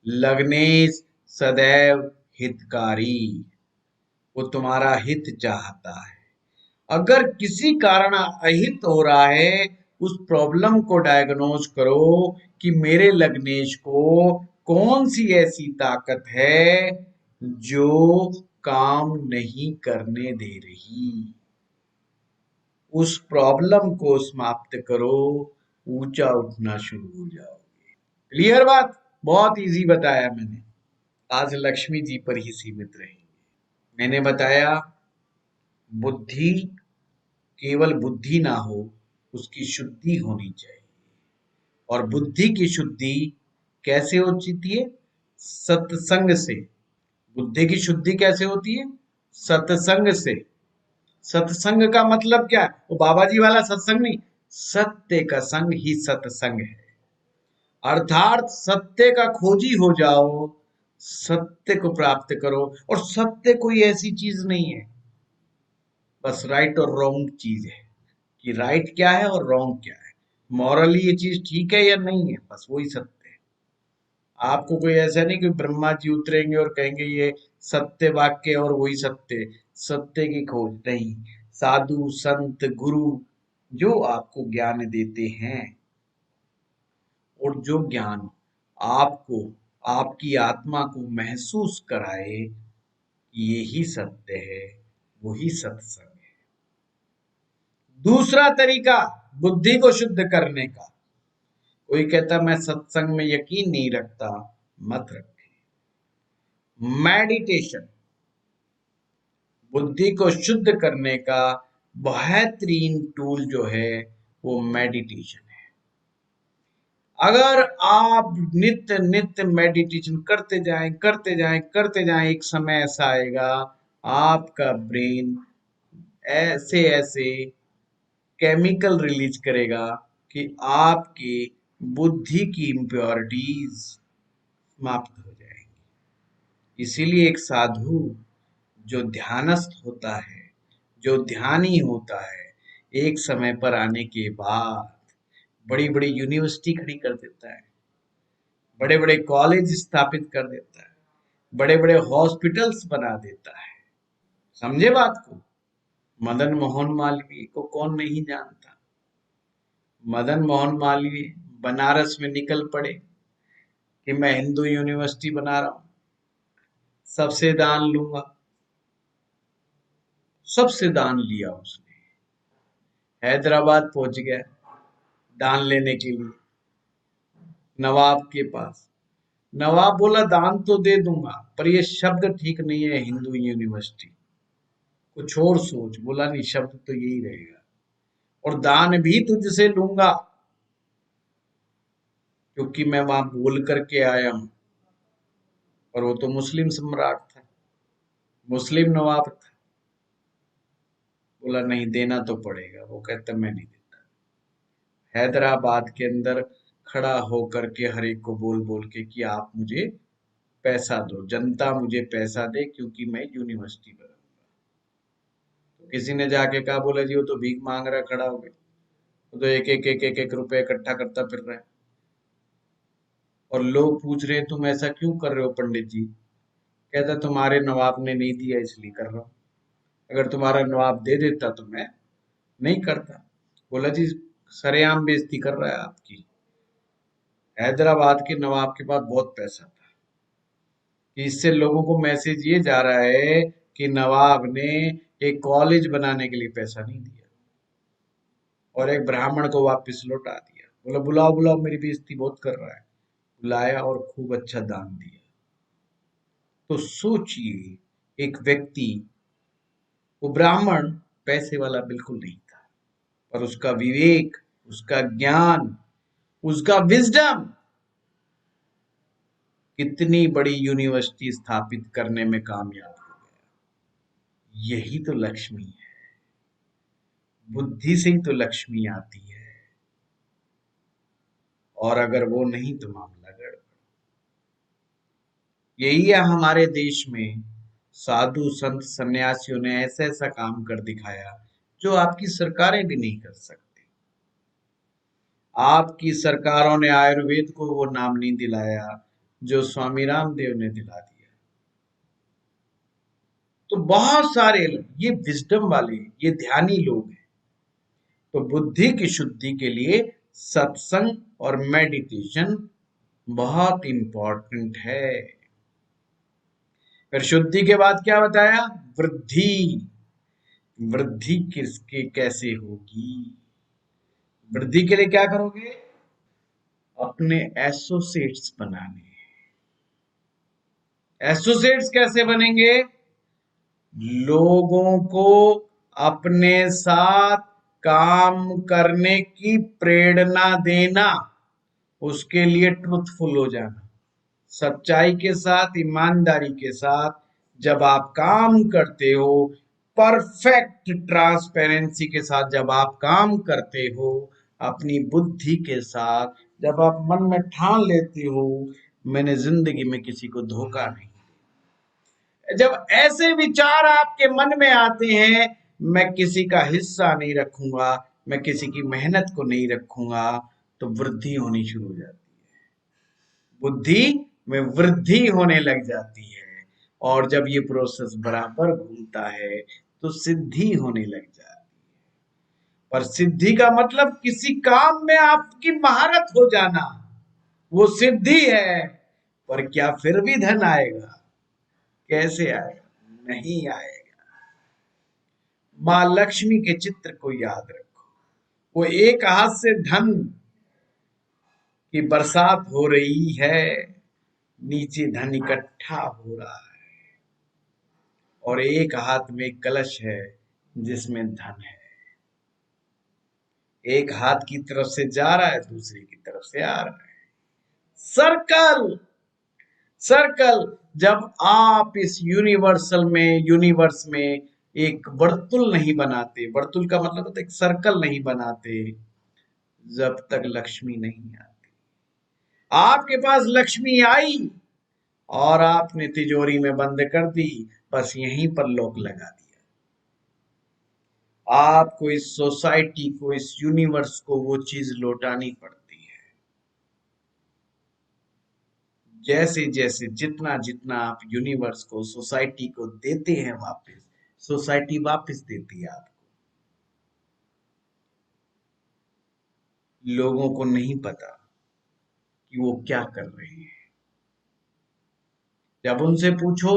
लग्नेश सदैव हितकारी, वो तुम्हारा हित चाहता है। अगर किसी कारण अहित हो रहा है, उस प्रॉब्लम को डायग्नोज करो कि मेरे लग्नेश को कौन सी ऐसी ताकत है जो काम नहीं करने दे रही। उस प्रॉब्लम को समाप्त करो, ऊंचा उठना शुरू हो जाओगे। क्लियर बात? बहुत इजी बताया मैंने। आज लक्ष्मी जी पर ही सीमित रहेंगे। मैंने बताया बुद्धि केवल बुद्धि ना हो, उसकी शुद्धि होनी चाहिए। और बुद्धि की शुद्धि कैसे होती है? सत्संग से। बुद्धि की शुद्धि कैसे होती है? सत्संग से। सत्संग का मतलब क्या है? वो बाबा जी वाला सत्संग नहीं, सत्य का संग ही सत्संग है। अर्थात सत्य का खोजी हो जाओ, सत्य को प्राप्त करो। और सत्य कोई ऐसी चीज नहीं है, बस राइट और रॉन्ग चीज है कि राइट क्या है और रॉन्ग क्या है, मॉरली ये चीज ठीक है या नहीं है, बस वही सत्य है। आपको कोई ऐसा नहीं कि ब्रह्मा जी उतरेंगे और कहेंगे ये सत्य वाक्य और वही सत्य। सत्य की खोज नहीं, साधु संत गुरु जो आपको ज्ञान देते हैं, और जो ज्ञान आपको आपकी आत्मा को महसूस कराए यही सत्य है, वही सत्संग है। दूसरा तरीका बुद्धि को शुद्ध करने का। कोई कहता मैं सत्संग में यकीन नहीं रखता, मत रखे। मेडिटेशन बुद्धि को शुद्ध करने का बेहतरीन टूल जो है वो मेडिटेशन है। अगर आप नित्य नित्य मेडिटेशन करते जाएं, एक समय ऐसा आएगा आपका ब्रेन ऐसे ऐसे केमिकल रिलीज करेगा कि आपकी बुद्धि की इम्प्योरिटीज समाप्त हो जाएंगी। इसीलिए एक साधु जो ध्यानस्थ होता है, जो ध्यानी होता है, एक समय पर आने के बाद बड़ी बड़ी यूनिवर्सिटी खड़ी कर देता है, बड़े बड़े कॉलेज स्थापित कर देता है, बड़े बड़े हॉस्पिटल्स बना देता है। समझे बात को? मदन मोहन मालवीय को कौन नहीं जानता? मदन मोहन मालवीय बनारस में निकल पड़े कि मैं हिंदू यूनिवर्सिटी बना रहा हूं, सबसे दान लूंगा। सबसे दान लिया उसने, हैदराबाद पहुंच गया दान लेने के लिए नवाब के पास। नवाब बोला दान तो दे दूंगा, पर ये शब्द ठीक नहीं है हिंदू यूनिवर्सिटी, कुछ और सोच। बोला नहीं, शब्द तो यही रहेगा, और दान भी तुझसे लूंगा क्योंकि मैं वहां बोल करके आया हूं। और वो तो मुस्लिम सम्राट था, मुस्लिम नवाब था। बोला नहीं, देना तो पड़ेगा। वो कहता मैं नहीं देता। हैदराबाद के अंदर खड़ा होकर के हर एक को बोल बोल के कि आप मुझे पैसा दो, जनता मुझे पैसा दे क्योंकि मैं यूनिवर्सिटी बनाऊंगा। तो किसी ने जाके कहा, बोला जी वो तो भीख मांग रहा खड़ा हो गया, वो तो एक एक रुपए इकट्ठा करता फिर रहा है। और लोग पूछ रहे तुम ऐसा क्यों कर रहे हो पंडित जी? कहता तुम्हारे नवाब ने नहीं दिया इसलिए कर रहा हूं, अगर तुम्हारा नवाब दे देता तो मैं नहीं करता। बोला जी सरेआम बेइज्जती कर रहा है आपकी। हैदराबाद के नवाब के पास बहुत पैसा था कि इससे लोगों को मैसेज ये जा रहा है कि नवाब ने एक कॉलेज बनाने के लिए पैसा नहीं दिया और एक ब्राह्मण को वापस लौटा दिया। बोला बुलाओ बुलाओ, मेरी बेइज्जती बहुत कर रहा है। बुलाया और खूब अच्छा दान दिया। तो सोचिए, एक व्यक्ति, वो ब्राह्मण पैसे वाला बिल्कुल नहीं था, पर उसका विवेक, उसका ज्ञान, उसका विजडम कितनी बड़ी यूनिवर्सिटी स्थापित करने में कामयाब हो गया। यही तो लक्ष्मी है, बुद्धि से ही तो लक्ष्मी आती है, और अगर वो नहीं तो मामला गड़बड़। यही है हमारे देश में साधु संत सन्यासियों ने ऐसा ऐसा काम कर दिखाया जो आपकी सरकारें भी नहीं कर सकती। आपकी सरकारों ने आयुर्वेद को वो नाम नहीं दिलाया जो स्वामी रामदेव ने दिला दिया। तो बहुत सारे ये विजडम वाले, ये ध्यानी लोग हैं। तो बुद्धि की शुद्धि के लिए सत्संग और मेडिटेशन बहुत इंपॉर्टेंट है। फिर शुद्धि के बाद क्या बताया? वृद्धि। वृद्धि किसके कैसे होगी? वृद्धि के लिए क्या करोगे? अपने एसोसिएट्स बनाने। एसोसिएट्स कैसे बनेंगे? लोगों को अपने साथ काम करने की प्रेरणा देना, उसके लिए ट्रुथफुल हो जाना, सच्चाई के साथ, ईमानदारी के साथ जब आप काम करते हो, परफेक्ट ट्रांसपेरेंसी के साथ जब आप काम करते हो, अपनी बुद्धि के साथ जब आप मन में ठान लेते हो मैंने जिंदगी में किसी को धोखा नहीं, जब ऐसे विचार आपके मन में आते हैं, मैं किसी का हिस्सा नहीं रखूंगा, मैं किसी की मेहनत को नहीं रखूंगा, तो वृद्धि होनी शुरू हो जाती है, बुद्धि में वृद्धि होने लग जाती है। और जब ये प्रोसेस बराबर घूमता है तो सिद्धि होने लग जाती है। पर सिद्धि का मतलब किसी काम में आपकी महारत हो जाना, वो सिद्धि है। पर क्या फिर भी धन आएगा? कैसे आएगा? नहीं आएगा। माँ लक्ष्मी के चित्र को याद रखो, वो एक हाथ से धन की बरसात हो रही है, नीचे धन इकट्ठा हो रहा है, और एक हाथ में कलश है जिसमें धन है। एक हाथ की तरफ से जा रहा है, दूसरी की तरफ से आ रहा है। Circle circle. जब आप इस यूनिवर्स में एक वर्तुल नहीं बनाते, वर्तुल का मतलब होता है एक सर्कल नहीं बनाते, जब तक लक्ष्मी नहीं आती। आपके पास लक्ष्मी आई और आपने तिजोरी में बंद कर दी, बस यहीं पर लॉक लगा दिया। आपको इस सोसाइटी को, इस यूनिवर्स को वो चीज लौटानी पड़ती है। जैसे जैसे जितना जितना आप यूनिवर्स को, सोसाइटी को देते हैं वापस, सोसाइटी वापस देती है आपको। लोगों को नहीं पता कि वो क्या कर रहे हैं। जब उनसे पूछो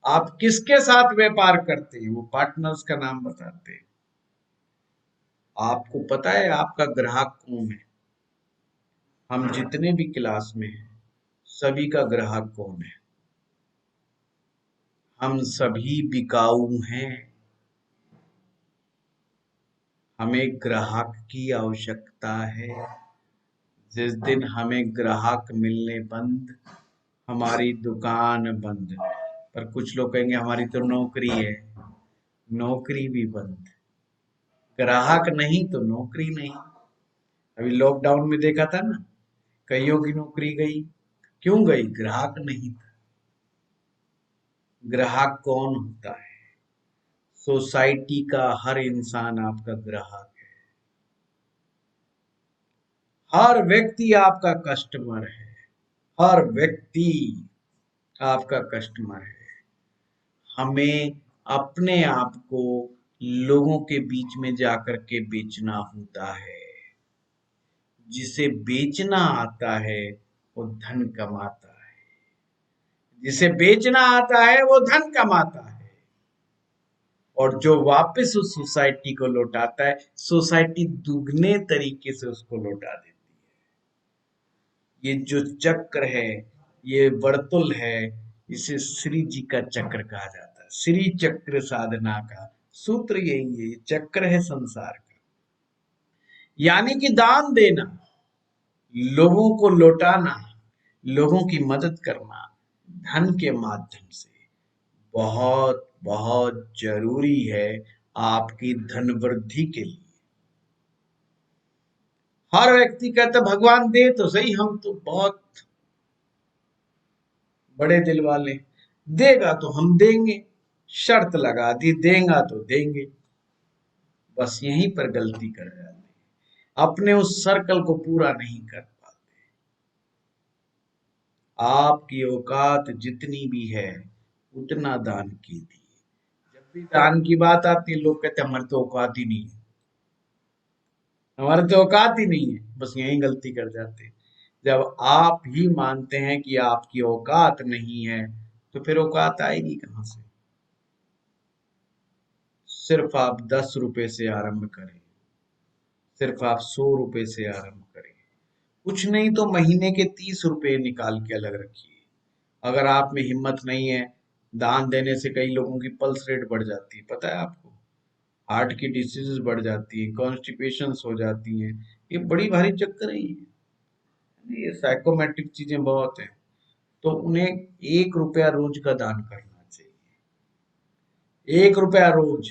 आप किसके साथ व्यापार करते हैं, वो पार्टनर्स का नाम बताते हैं। आपको पता है आपका ग्राहक कौन है? हम जितने भी क्लास में हैं, सभी का ग्राहक कौन है? हम सभी बिकाऊ हैं। हमें ग्राहक की आवश्यकता है। जिस दिन हमें ग्राहक मिलने बंद, हमारी दुकान बंद। पर कुछ लोग कहेंगे हमारी तो नौकरी है, नौकरी भी बंद। ग्राहक नहीं तो नौकरी नहीं। अभी लॉकडाउन में देखा था ना, कईयों की नौकरी गई। क्यों गई? ग्राहक नहीं था। ग्राहक कौन होता है? सोसाइटी का हर इंसान आपका ग्राहक है। हर व्यक्ति आपका कस्टमर है। हर व्यक्ति आपका कस्टमर है। हमें अपने आप को लोगों के बीच में जाकर के बेचना होता है। जिसे बेचना आता है वो धन कमाता है। जिसे बेचना आता है वो धन कमाता है। और जो वापस उस सोसाइटी को लौटाता है, सोसाइटी दुगने तरीके से उसको लौटा देती है। ये जो चक्र है, ये वर्तुल है, इसे श्री जी का चक्र कहा जाता है। श्री चक्र साधना का सूत्र यही है, ये चक्र है संसार का। यानी कि दान देना, लोगों को लौटाना, लोगों की मदद करना धन के माध्यम से बहुत बहुत जरूरी है आपकी धन वृद्धि के लिए। हर व्यक्ति कहता भगवान दे तो सही, हम तो बहुत बड़े दिल वाले, देगा तो हम देंगे, शर्त लगा दी देगा तो देंगे। बस यहीं पर गलती कर जाते हैं। अपने उस सर्कल को पूरा नहीं कर पाते। आपकी औकात जितनी भी है उतना दान कीजिए। जब भी दान की बात आती है लोग कहते हैं हमारी तो औकात ही नहीं है, हमारे तो औकात ही नहीं है, बस यही गलती कर जाते हैं। जब आप ही मानते हैं कि आपकी औकात नहीं है तो फिर औकात आएगी कहां से। सिर्फ आप 10 रुपए से आरंभ करें, सिर्फ आप 100 रुपए से आरंभ करें, कुछ नहीं तो महीने के 30 रुपए निकाल के अलग रखिए। अगर आप में हिम्मत नहीं है, दान देने से कई लोगों की पल्स रेट बढ़ जाती है, पता है आपको, हार्ट की डिसीजेस बढ़ जाती है, कॉन्स्टिपेशंस हो जाती हैं, ये बड़ी भारी चक्कर है ये साइकोमेट्रिक चीजें बहुत हैं। तो उन्हें 1 रुपया रोज का दान करना चाहिए, 1 रुपया रोज।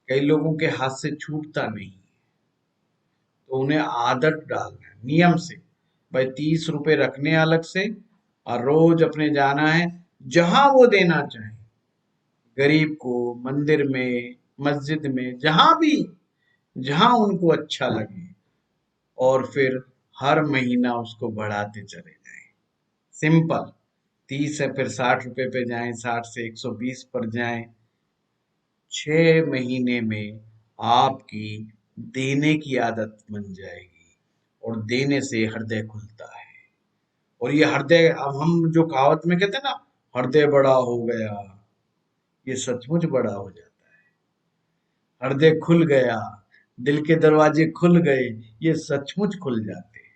कई लोगों के हाथ से छूटता नहीं, तो उन्हें आदत डालना है नियम से, भाई 30 रुपए रखने अलग से, और रोज अपने जाना है जहां वो देना चाहे, गरीब को, मंदिर में, मस्जिद में, जहां भी, जहां उनको अच्छा लगे, और फिर हर महीना उसको बढ़ाते चले जाएं। सिंपल, 30 है फिर 60 रुपए पे जाएं, 60 से 120 पर जाएं। 6 महीने में आपकी देने की आदत बन जाएगी, और देने से हृदय खुलता है। और ये हृदय, अब हम जो कहावत में कहते हैं ना, हृदय बड़ा हो गया, ये सचमुच बड़ा हो जाता है। हृदय खुल गया, दिल के दरवाजे खुल गए, ये सचमुच खुल जाते हैं।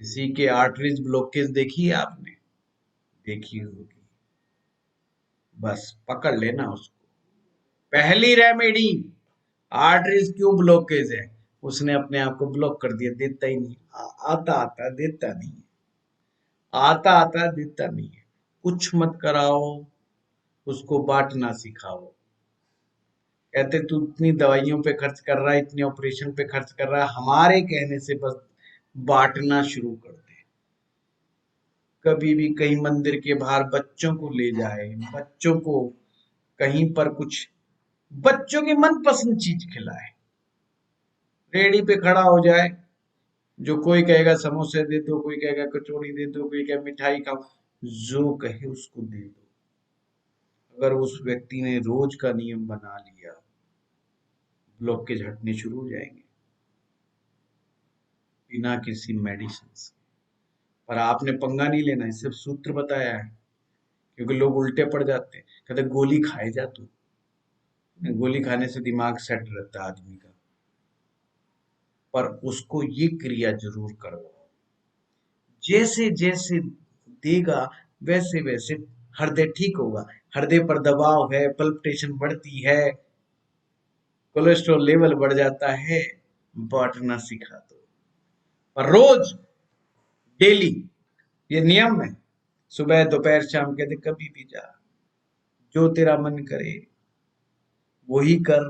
किसी के आर्टरीज ब्लॉकेज देखी है आपने, देखी होगी, बस पकड़ लेना उसको। पहली रेमेडी, आर्टरीज क्यों ब्लॉकेज है, उसने अपने आप को ब्लॉक कर दिया, देता ही नहीं, आता आता देता नहीं है, आता आता देता नहीं है। कुछ मत कराओ, उसको बांटना सिखाओ। कहते तू इतनी दवाइयों पे खर्च कर रहा है, इतने ऑपरेशन पे खर्च कर रहा है, हमारे कहने से बस बांटना शुरू कर दे। कभी भी कहीं मंदिर के बाहर बच्चों को ले जाए, बच्चों को कहीं पर कुछ बच्चों की मनपसंद चीज खिलाए, रेडी पे खड़ा हो जाए, जो कोई कहेगा समोसे दे दो, कोई कहेगा कचौड़ी दे दो, कोई कहेगा मिठाई खाओ, जो कहे उसको दे दो। अगर उस व्यक्ति ने रोज का नियम बना लिया, ब्लॉकेज हटने शुरू हो जाएंगे बिना किसी मेडिसिन। पर आपने पंगा नहीं लेना है, सिर्फ सूत्र बताया है, क्योंकि लोग उल्टे पड़ जाते हैं, कहते गोली खाए जा तू, गोली खाने से दिमाग सेट रहता है आदमी का, पर उसको ये क्रिया जरूर करो। जैसे जैसे देगा वैसे वैसे हृदय ठीक होगा। हृदय पर दबाव है, पल्पिटेशन बढ़ती है, कोलेस्ट्रॉल लेवल बढ़ जाता है, बांटना सिखा दो। पर रोज, डेली, ये नियम है, सुबह दोपहर शाम, कहते कभी भी जा, जो तेरा मन करे वही कर।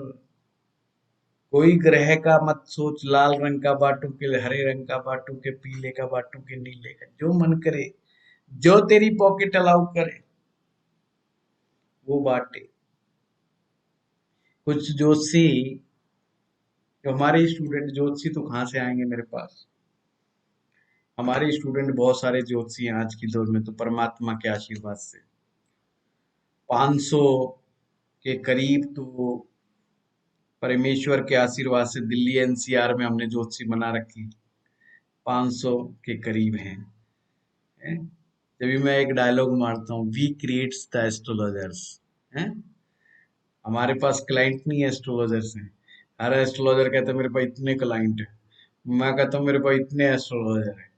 कोई ग्रह का मत सोच, लाल रंग का बांटू के हरे रंग का बांटू के पीले का बांटू के नीले का, जो मन करे, जो तेरी पॉकेट अलाउ करे वो बांटे। कुछ ज्योतिषी, जो हमारे स्टूडेंट ज्योतिषी तो कहाँ से आएंगे मेरे पास, हमारे स्टूडेंट बहुत सारे ज्योतिषी हैं आज की दौर में, तो परमात्मा के आशीर्वाद से 500 के करीब तो परमेश्वर के आशीर्वाद से दिल्ली एनसीआर में हमने ज्योतिषी बना रखी, 500 के करीब हैं। जब भी मैं एक डायलॉग मारता हूँ, वी क्रिएट्स द एस्ट्रोलॉजर्स, हैं, हमारे पास क्लाइंट नहीं है, एस्ट्रोलॉजर्स हैं। हर एस्ट्रोलॉजर कहता है मेरे पास इतने क्लाइंट है, मैं कहता हूँ मेरे पास इतने एस्ट्रोलॉजर है,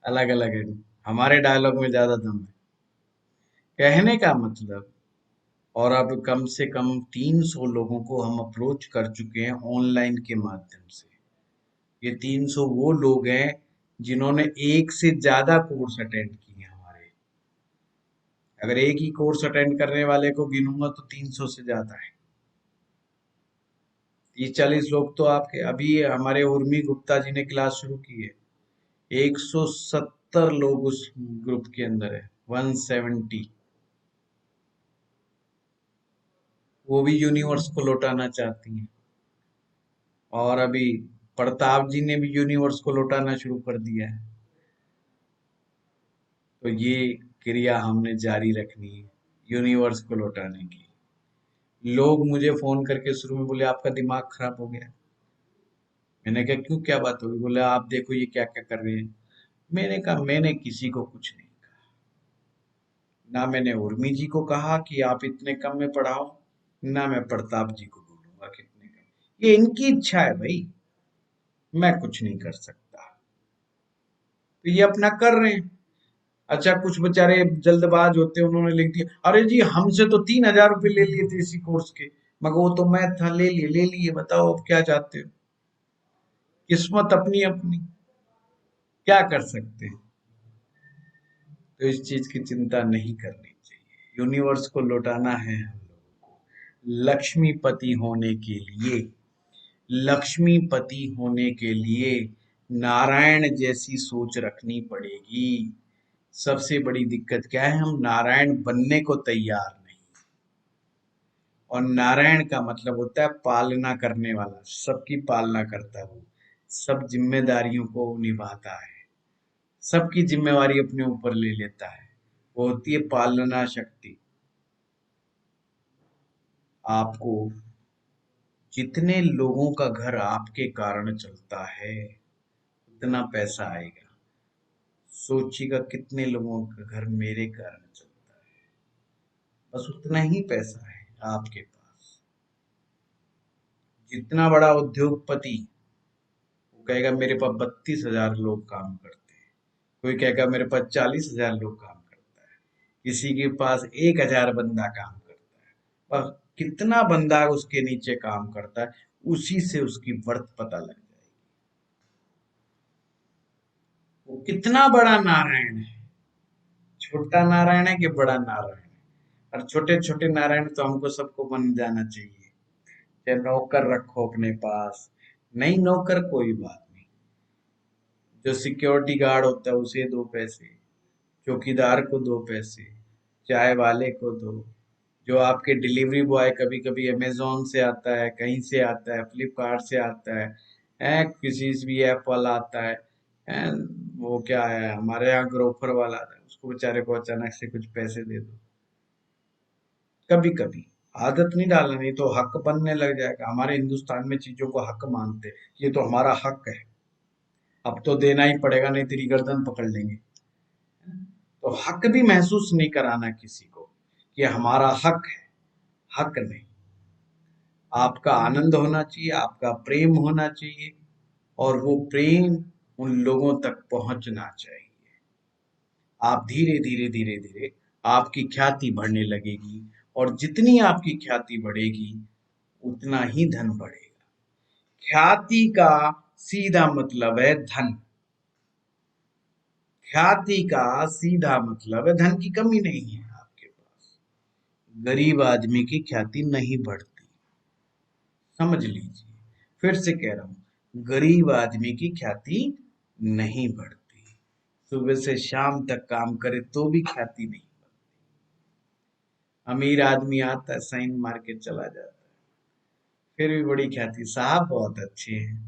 अलग अलग है। हमारे डायलॉग में ज्यादा दम है, कहने का मतलब। और अब कम से कम 300 लोगों को हम अप्रोच कर चुके हैं ऑनलाइन के माध्यम से। ये 300 वो लोग हैं जिन्होंने एक से ज्यादा कोर्स अटेंड किए हैं हमारे। अगर एक ही कोर्स अटेंड करने वाले को गिनूंगा तो 300 से ज्यादा है। 30-40 लोग तो आपके, अभी हमारे उर्मी गुप्ता जी ने क्लास शुरू की है, 170 लोग उस ग्रुप के अंदर है, 170। वो भी यूनिवर्स को लौटाना चाहती हैं। और अभी प्रताप जी ने भी यूनिवर्स को लौटाना शुरू कर दिया है। तो ये क्रिया हमने जारी रखनी है यूनिवर्स को लौटाने की। लोग मुझे फोन करके शुरू में बोले आपका दिमाग खराब हो गया। मैंने कहा क्यों, क्या बात होगी? बोले आप देखो ये क्या क्या कर रहे हैं। मैंने कहा मैंने किसी को कुछ नहीं कहा। ना मैंने उर्मी जी को कहा कि आप इतने कम में पढ़ाओ, ना मैं प्रताप जी को बोलूंगा कितने कम। ये इनकी इच्छा है भाई, मैं कुछ नहीं कर सकता। तो ये अपना कर रहे हैं। अच्छा, कुछ बेचारे जल्दबाज होते हैं, उन्होंने लिख दिया अरे जी हमसे तो 3,000 रुपये ले लिए थे इसी कोर्स के, मगर वो तो मैथ था, ले लिए, बताओ अब क्या चाहते हो। किस्मत अपनी अपनी, क्या कर सकते हैं। तो इस चीज की चिंता नहीं करनी चाहिए। यूनिवर्स को लौटाना है हम लोगों को लक्ष्मीपति होने के लिए। लक्ष्मीपति होने के लिए नारायण जैसी सोच रखनी पड़ेगी। सबसे बड़ी दिक्कत क्या है, हम नारायण बनने को तैयार नहीं। और नारायण का मतलब होता है पालना करने वाला, सबकी पालना करता है वो, सब जिम्मेदारियों को निभाता है, सबकी जिम्मेवारी अपने ऊपर ले लेता है। वो होती है पालना शक्ति। आपको जितने लोगों का घर आपके कारण चलता है उतना पैसा आएगा। सोचिएगा कितने लोगों का घर मेरे कारण चलता है, बस उतना ही पैसा है आपके पास। जितना बड़ा उद्योगपति, वो कहेगा मेरे पास 32,000 लोग काम करते हैं, कोई कहेगा मेरे पास 40,000 लोग काम करता है, किसी के पास 1,000 बंदा काम करता है। और कितना बंदा उसके नीचे काम करता है, उसी से उसकी वर्थ पता लग जाएगी, वो कितना बड़ा नारायण है। छोटा नारायण है कि बड़ा नारायण है। और छोटे छोटे नारायण तो हमको सबको बन जाना चाहिए। चाहे नौकर रखो अपने पास, नहीं नौकर कोई बात नहीं, जो सिक्योरिटी गार्ड होता है उसे 2 पैसे, चौकीदार को 2 पैसे, चाय वाले को दो, जो आपके डिलीवरी बॉय कभी कभी अमेजोन से आता है, कहीं से आता है, फ्लिपकार्ट से आता है, किसी से भी ऐप वाला आता है, वो क्या है हमारे यहाँ ग्रोफर वाला आता है, उसको बेचारे को अचानक से कुछ पैसे दे दो। कभी कभी आदत नहीं डालना, नहीं तो हक बनने लग जाएगा। हमारे हिंदुस्तान में चीजों को हक मानते, ये तो हमारा हक है, अब तो देना ही पड़ेगा नहीं तेरी गर्दन पकड़ लेंगे। तो हक भी महसूस नहीं कराना किसी को कि हमारा हक है, हक नहीं। आपका आनंद होना चाहिए, आपका प्रेम होना चाहिए, और वो प्रेम उन लोगों तक पहुंचना चाहिए। आप धीरे धीरे धीरे धीरे आपकी ख्याति बढ़ने लगेगी, और जितनी आपकी ख्याति बढ़ेगी उतना ही धन बढ़ेगा। ख्याति का सीधा मतलब है धन। ख्याति का सीधा मतलब है धन की कमी नहीं है आपके पास। गरीब आदमी की ख्याति नहीं बढ़ती, समझ लीजिए। फिर से कह रहा हूं, गरीब आदमी की ख्याति नहीं बढ़ती। सुबह से शाम तक काम करे तो भी ख्याति नहीं बढ़ती। अमीर आदमी आता है साइन मार के चला जाता है, फिर भी बड़ी ख्याति, साहब बहुत अच्छे हैं,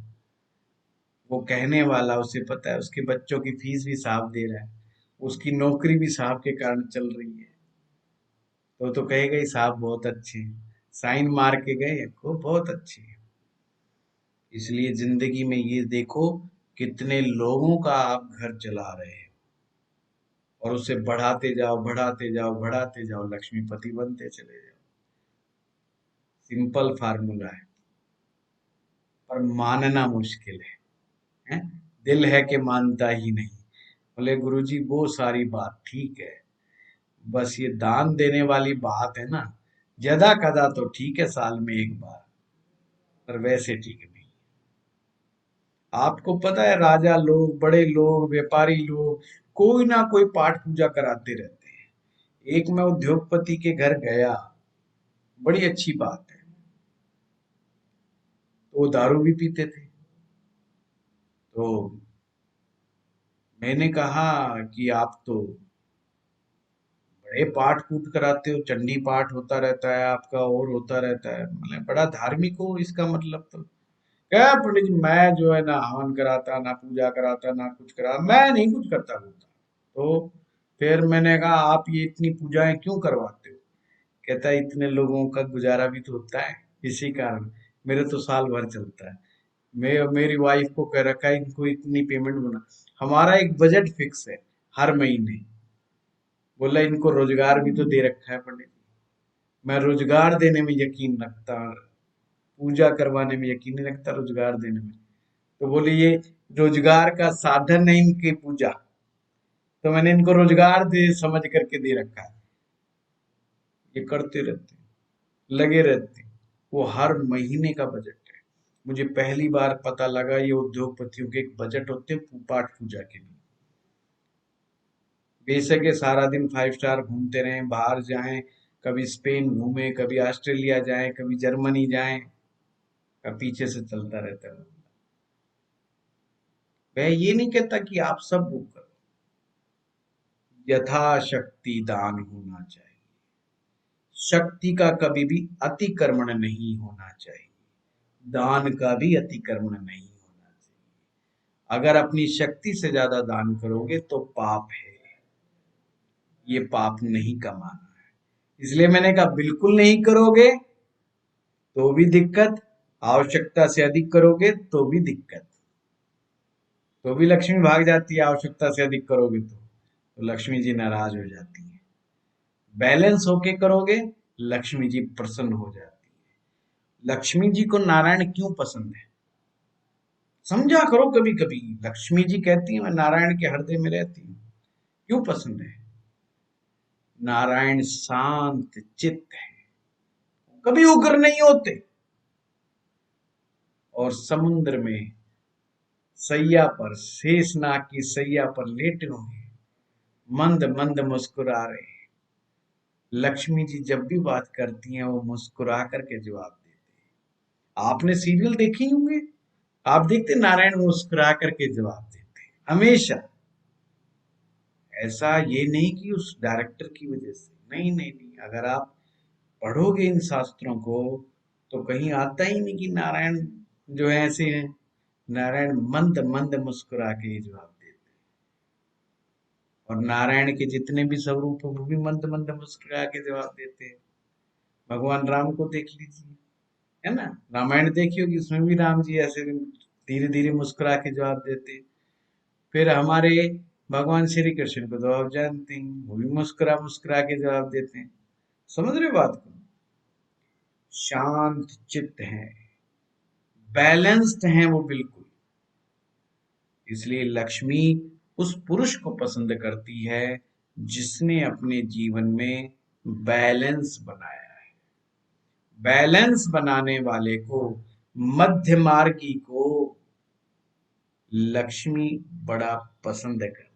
वो कहने वाला उसे पता है उसके बच्चों की फीस भी साहब दे रहा है, उसकी नौकरी भी साहब के कारण चल रही है, तो कहेगा ही साहब बहुत अच्छे हैं, साइन मार के गए वो बहुत अच्छे हैं। इसलिए जिंदगी में ये देखो कितने लोगों का आप घर चला रहे हो, और उसे बढ़ाते जाओ बढ़ाते जाओ बढ़ाते जाओ, लक्ष्मीपति बनते चले जाओ। सिंपल फार्मूला है, पर मानना मुश्किल है? दिल है कि मानता ही नहीं। बोले गुरुजी वो सारी बात ठीक है, बस ये दान देने वाली बात है ना, ज्यादा कदा तो ठीक है साल में एक बार, पर वैसे ठीक नहीं। आपको पता है राजा लोग, बड़े लोग, व्यापारी लोग कोई ना कोई पाठ पूजा कराते रहते हैं। एक मैं उद्योगपति के घर गया, बड़ी अच्छी बात है, तो वो दारू भी पीते थे। तो मैंने कहा कि आप तो अरे पाठ कूट कराते हो, चंडी पाठ होता रहता है आपका और होता रहता है, मतलब बड़ा धार्मिक हो इसका मतलब। तो क्या पंडित जी, मैं जो है ना हवन कराता ना पूजा कराता ना कुछ करा, मैं नहीं कुछ करता बोलता। तो फिर मैंने कहा आप ये इतनी पूजाएं क्यों करवाते हो? कहता है इतने लोगों का गुजारा भी तो होता है, इसी कारण मेरे तो साल भर चलता है। मैं मेरी वाइफ को कह रखा है इनको इतनी पेमेंट बना, हमारा एक बजट फिक्स है हर महीने। बोला इनको रोजगार भी तो दे रखा है पंडित जी। मैं रोजगार देने में यकीन रखता, पूजा करवाने में यकीन नहीं रखता, रोजगार देने में। तो बोले ये रोजगार का साधन है इनकी पूजा, तो मैंने इनको रोजगार दे समझ करके दे रखा है। ये करते रहते हैं, लगे रहते हैं। वो हर महीने का बजट है। मुझे पहली बार पता लगा ये उद्योगपतियों के एक बजट होते हैं पाठ पूजा के लिए। बेशक ये सारा दिन 5 स्टार घूमते रहें, बाहर जाएं, कभी स्पेन घूमे, कभी ऑस्ट्रेलिया जाएं, कभी जर्मनी जाएं, का पीछे से चलता रहता है। वह ये नहीं कहता कि आप सब वो करो, यथाशक्ति दान होना चाहिए। शक्ति का कभी भी अतिक्रमण नहीं होना चाहिए, दान का भी अतिक्रमण नहीं होना चाहिए। अगर अपनी शक्ति से ज्यादा दान करोगे तो पाप है, ये पाप नहीं कमाना है। इसलिए मैंने कहा बिल्कुल नहीं करोगे तो भी दिक्कत, आवश्यकता से अधिक करोगे तो भी दिक्कत, तो भी लक्ष्मी भाग जाती है। आवश्यकता से अधिक करोगे तो लक्ष्मी जी नाराज हो जाती है। बैलेंस होके करोगे लक्ष्मी जी प्रसन्न हो जाती है। लक्ष्मी जी को नारायण क्यों पसंद है समझा करो कभी कभी। लक्ष्मी जी कहती है मैं नारायण के हृदय में रहती हूँ, क्यों पसंद है? नारायण शांत चित्त है, कभी उग्र नहीं होते, और समुद्र में सैया पर, शेषनाग की सैया पर लेटे हुए मंद मंद मुस्कुरा रहे हैं। लक्ष्मी जी जब भी बात करती हैं वो मुस्कुरा करके जवाब देते हैं। आपने सीरियल देखे होंगे, आप देखते नारायण मुस्कुरा करके जवाब देते हैं हमेशा। ऐसा ये नहीं कि उस डायरेक्टर की वजह से, नहीं नहीं नहीं, अगर आप पढ़ोगे इन शास्त्रों को तो कहीं आता ही नहीं कि नारायण जो है ऐसे हैं। नारायण मंद मंद मुस्कुरा के ही जवाब देते हैं। और नारायण के जितने भी स्वरूप है वो भी मंद मंद मुस्कुरा के जवाब देते हैं। भगवान राम को देख लीजिए, है ना, रामायण देखी होगी, उसमें भी राम जी ऐसे धीरे धीरे मुस्कुरा के जवाब देते हैं। फिर हमारे भगवान श्री कृष्ण को तो आप जानते हैं, वो भी मुस्कुरा मुस्कुरा के जवाब देते हैं। समझ रहे बात को? शांत चित्त है, बैलेंस्ड हैं वो बिल्कुल। इसलिए लक्ष्मी उस पुरुष को पसंद करती है जिसने अपने जीवन में बैलेंस बनाया है। बैलेंस बनाने वाले को, मध्य मार्गी को लक्ष्मी बड़ा पसंद करती है।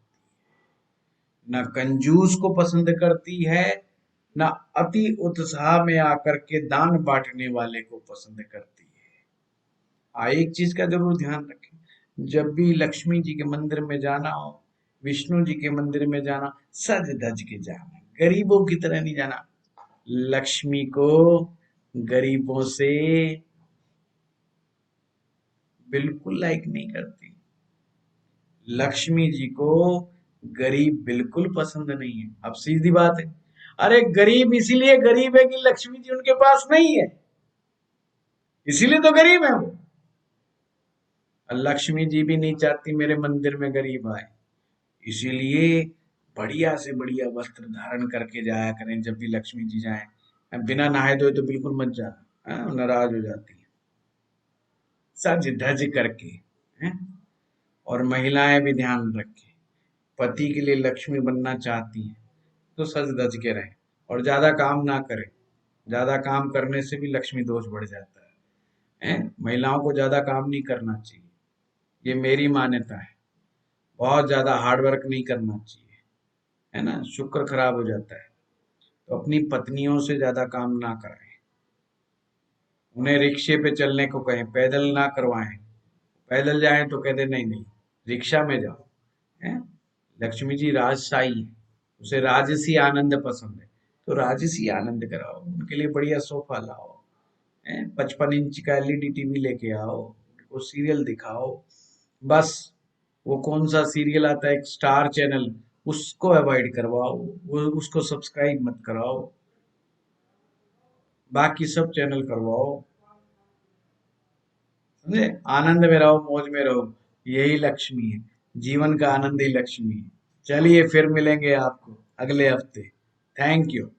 न कंजूस को पसंद करती है, न अति उत्साह में आकर के दान बांटने वाले को पसंद करती है। एक चीज का जरूर ध्यान रखें, जब भी लक्ष्मी जी के मंदिर में जाना हो, विष्णु जी के मंदिर में जाना, सज धज के जाना, गरीबों की तरह नहीं जाना। लक्ष्मी को गरीबों से बिल्कुल लाइक नहीं करती। लक्ष्मी जी को गरीब बिल्कुल पसंद नहीं है। अब सीधी बात है, अरे गरीब इसीलिए गरीब है कि लक्ष्मी जी उनके पास नहीं है, इसीलिए तो गरीब है वो। लक्ष्मी जी भी नहीं चाहती मेरे मंदिर में गरीब आए, इसीलिए बढ़िया से बढ़िया वस्त्र धारण करके जाया करें जब भी लक्ष्मी जी जाएं। बिना नहाए धोए तो बिल्कुल मत जाना, नाराज हो जाती है। सज धज करके, हैं? और महिलाएं भी ध्यान रखें, पति के लिए लक्ष्मी बनना चाहती हैं तो सज धज के रहें और ज्यादा काम ना करें। ज्यादा काम करने से भी लक्ष्मी दोष बढ़ जाता है, हैं? महिलाओं को ज्यादा काम नहीं करना चाहिए, ये मेरी मान्यता है। बहुत ज्यादा हार्ड वर्क नहीं करना चाहिए, है ना, शुक्र खराब हो जाता है। तो अपनी पत्नियों से ज्यादा काम ना कराएं, उन्हें रिक्शे पे चलने को कहें, पैदल ना करवाएं। पैदल जाएं तो कहते नहीं नहीं रिक्शा में जाओ, हैं? लक्ष्मी जी राजशाही है, उसे राजसी आनंद पसंद है, तो राजसी आनंद कराओ, उनके लिए बढ़िया सोफा लाओ, 55 इंच का एलईडी टीवी लेके आओ, उनको सीरियल दिखाओ। बस वो कौन सा सीरियल आता है, एक स्टार चैनल, उसको अवॉइड करवाओ, वो उसको सब्सक्राइब मत कराओ, बाकी सब चैनल करवाओ। समझे? आनंद में रहो, मौज में रहो, यही लक्ष्मी है, जीवन का आनंद ही लक्ष्मी है। चलिए फिर मिलेंगे आपको अगले हफ्ते। Thank you.